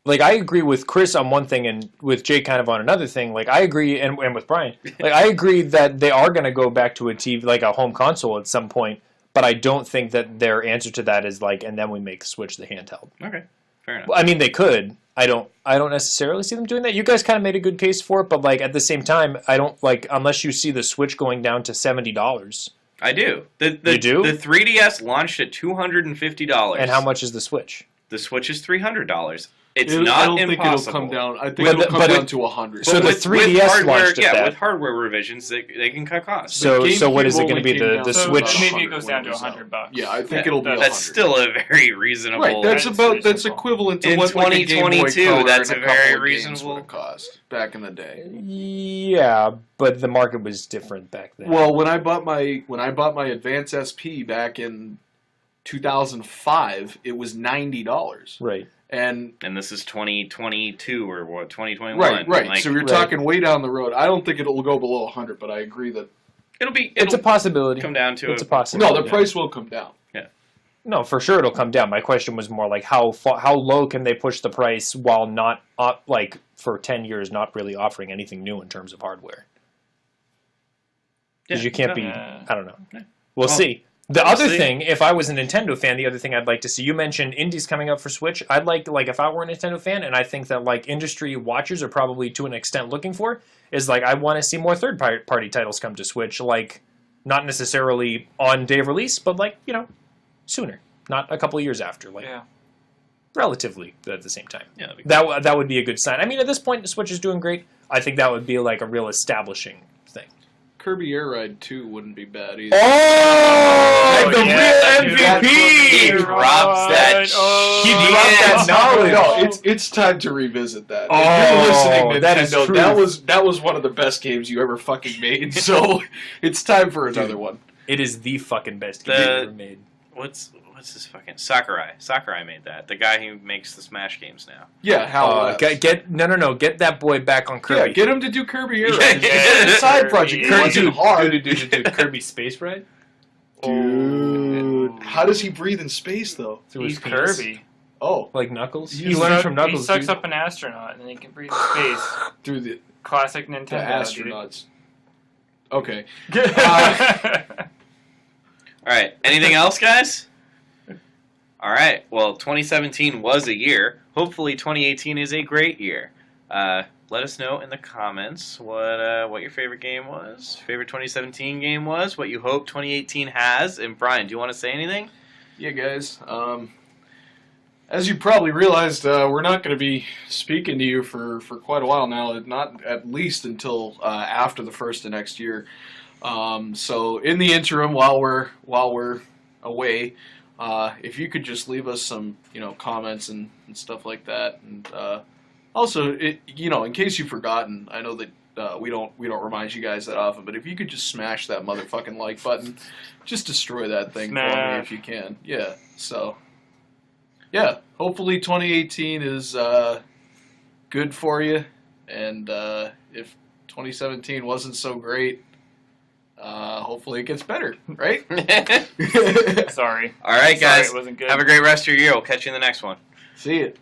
Like I agree with Chris on one thing and with Jake kind of on another thing. Like I agree, and with Brian, like I agree that they are going to go back to a TV, like a home console at some point. But I don't think that their answer to that is like, and then we make Switch the handheld. Okay, fair enough. Well, I mean, they could. I don't necessarily see them doing that. You guys kind of made a good case for it, but like at the same time, I don't like unless you see the Switch going down to $70. I do. You do? The 3DS launched at $250. And how much is the Switch? The Switch is $300. It's I not don't think impossible. it'll come down. I think But it'll the- come but down it- to 100. So the with 3DS hardware, launched at that. with hardware revisions, they can cut costs. So what GameCube is it going to only be? came The down the to So Switch? about maybe it 100 goes when down to was out. $100. Yeah, I think it'll be that's 100. That's still a very reasonable. Right, that's That's about that's reasonable. equivalent to In what like a Game Boy 2022, Color that's and a couple very of games reasonable- would have cost back in the day. Yeah, but the market was different back then. Well, when I bought my Advance SP back in 2005, it was $90, right. and And this is 2022 or what? 2021. right. Like, So you're Right. talking way down the road. I don't think it'll go below 100, but I agree that It's a possibility. come down to It's a possibility. no, the price will come down. No, for sure it'll come down. My question was more like how low can they push the price while not like for 10 years not really offering anything new in terms of hardware? Because Yeah. you can't be. Yeah. I don't know. Yeah. We'll Well, see. The we'll other see. thing, if I was a Nintendo fan, the other thing I'd like to see. You mentioned indies coming up for Switch. I'd like if I were a Nintendo fan, and I think that like industry watchers are probably to an extent looking for, is like I want to see more third party titles come to Switch. Like not necessarily on day of release, but like sooner, not a couple of years after. Like Yeah. relatively at the same time. Yeah, that'd be That would be a good sign. I mean, at this point, the Switch is doing great. I think that would be like a real establishing thing. Kirby Air Ride 2 wouldn't be bad either. Oh, the yeah, real dude, MVP! He drops that Oh, He shit. dropped that knowledge. No, it's time to revisit that. Oh, if you're listening, that is Nintendo, true. that was one of the best games you ever fucking made. So it's time for another one. It is the fucking best game The- ever made. What's his fucking Sakurai? Sakurai made that. The guy who makes the Smash games now. Yeah, how? Get that boy back on Kirby. yeah, get him to do Kirby Air Ride. Yeah, It's a side project. Kirby. It wasn't hard. Dude, Kirby Space Ride Dude, how does he breathe in space though? through his He's penis. Kirby. Oh, Like Knuckles. He He learned from He Knuckles. sucks dude. up an astronaut and then he can breathe in space. through the Classic Nintendo. astronauts. Okay. Dude. All right. Anything else, guys? All right. Well, 2017 was a year. Hopefully, 2018 is a great year. Let us know in the comments what your favorite game was, favorite 2017 game was, what you hope 2018 has. And Brian, do you want to say anything? Yeah, guys. As you probably realized, we're not going to be speaking to you for quite a while now. Not at least until after the first of next year. So in the interim, while we're away, if you could just leave us some comments and stuff like that, and also in case you've forgotten, I know that we don't remind you guys that often. But if you could just smash that motherfucking like button, just destroy that thing for me Smash. if you can. Yeah. So, yeah. Hopefully 2018 is good for you, and if 2017 wasn't so great, hopefully it gets better. Right? Sorry. All right, Sorry, guys. it wasn't good. Have a great rest of your year. We'll catch you in the next one. See it.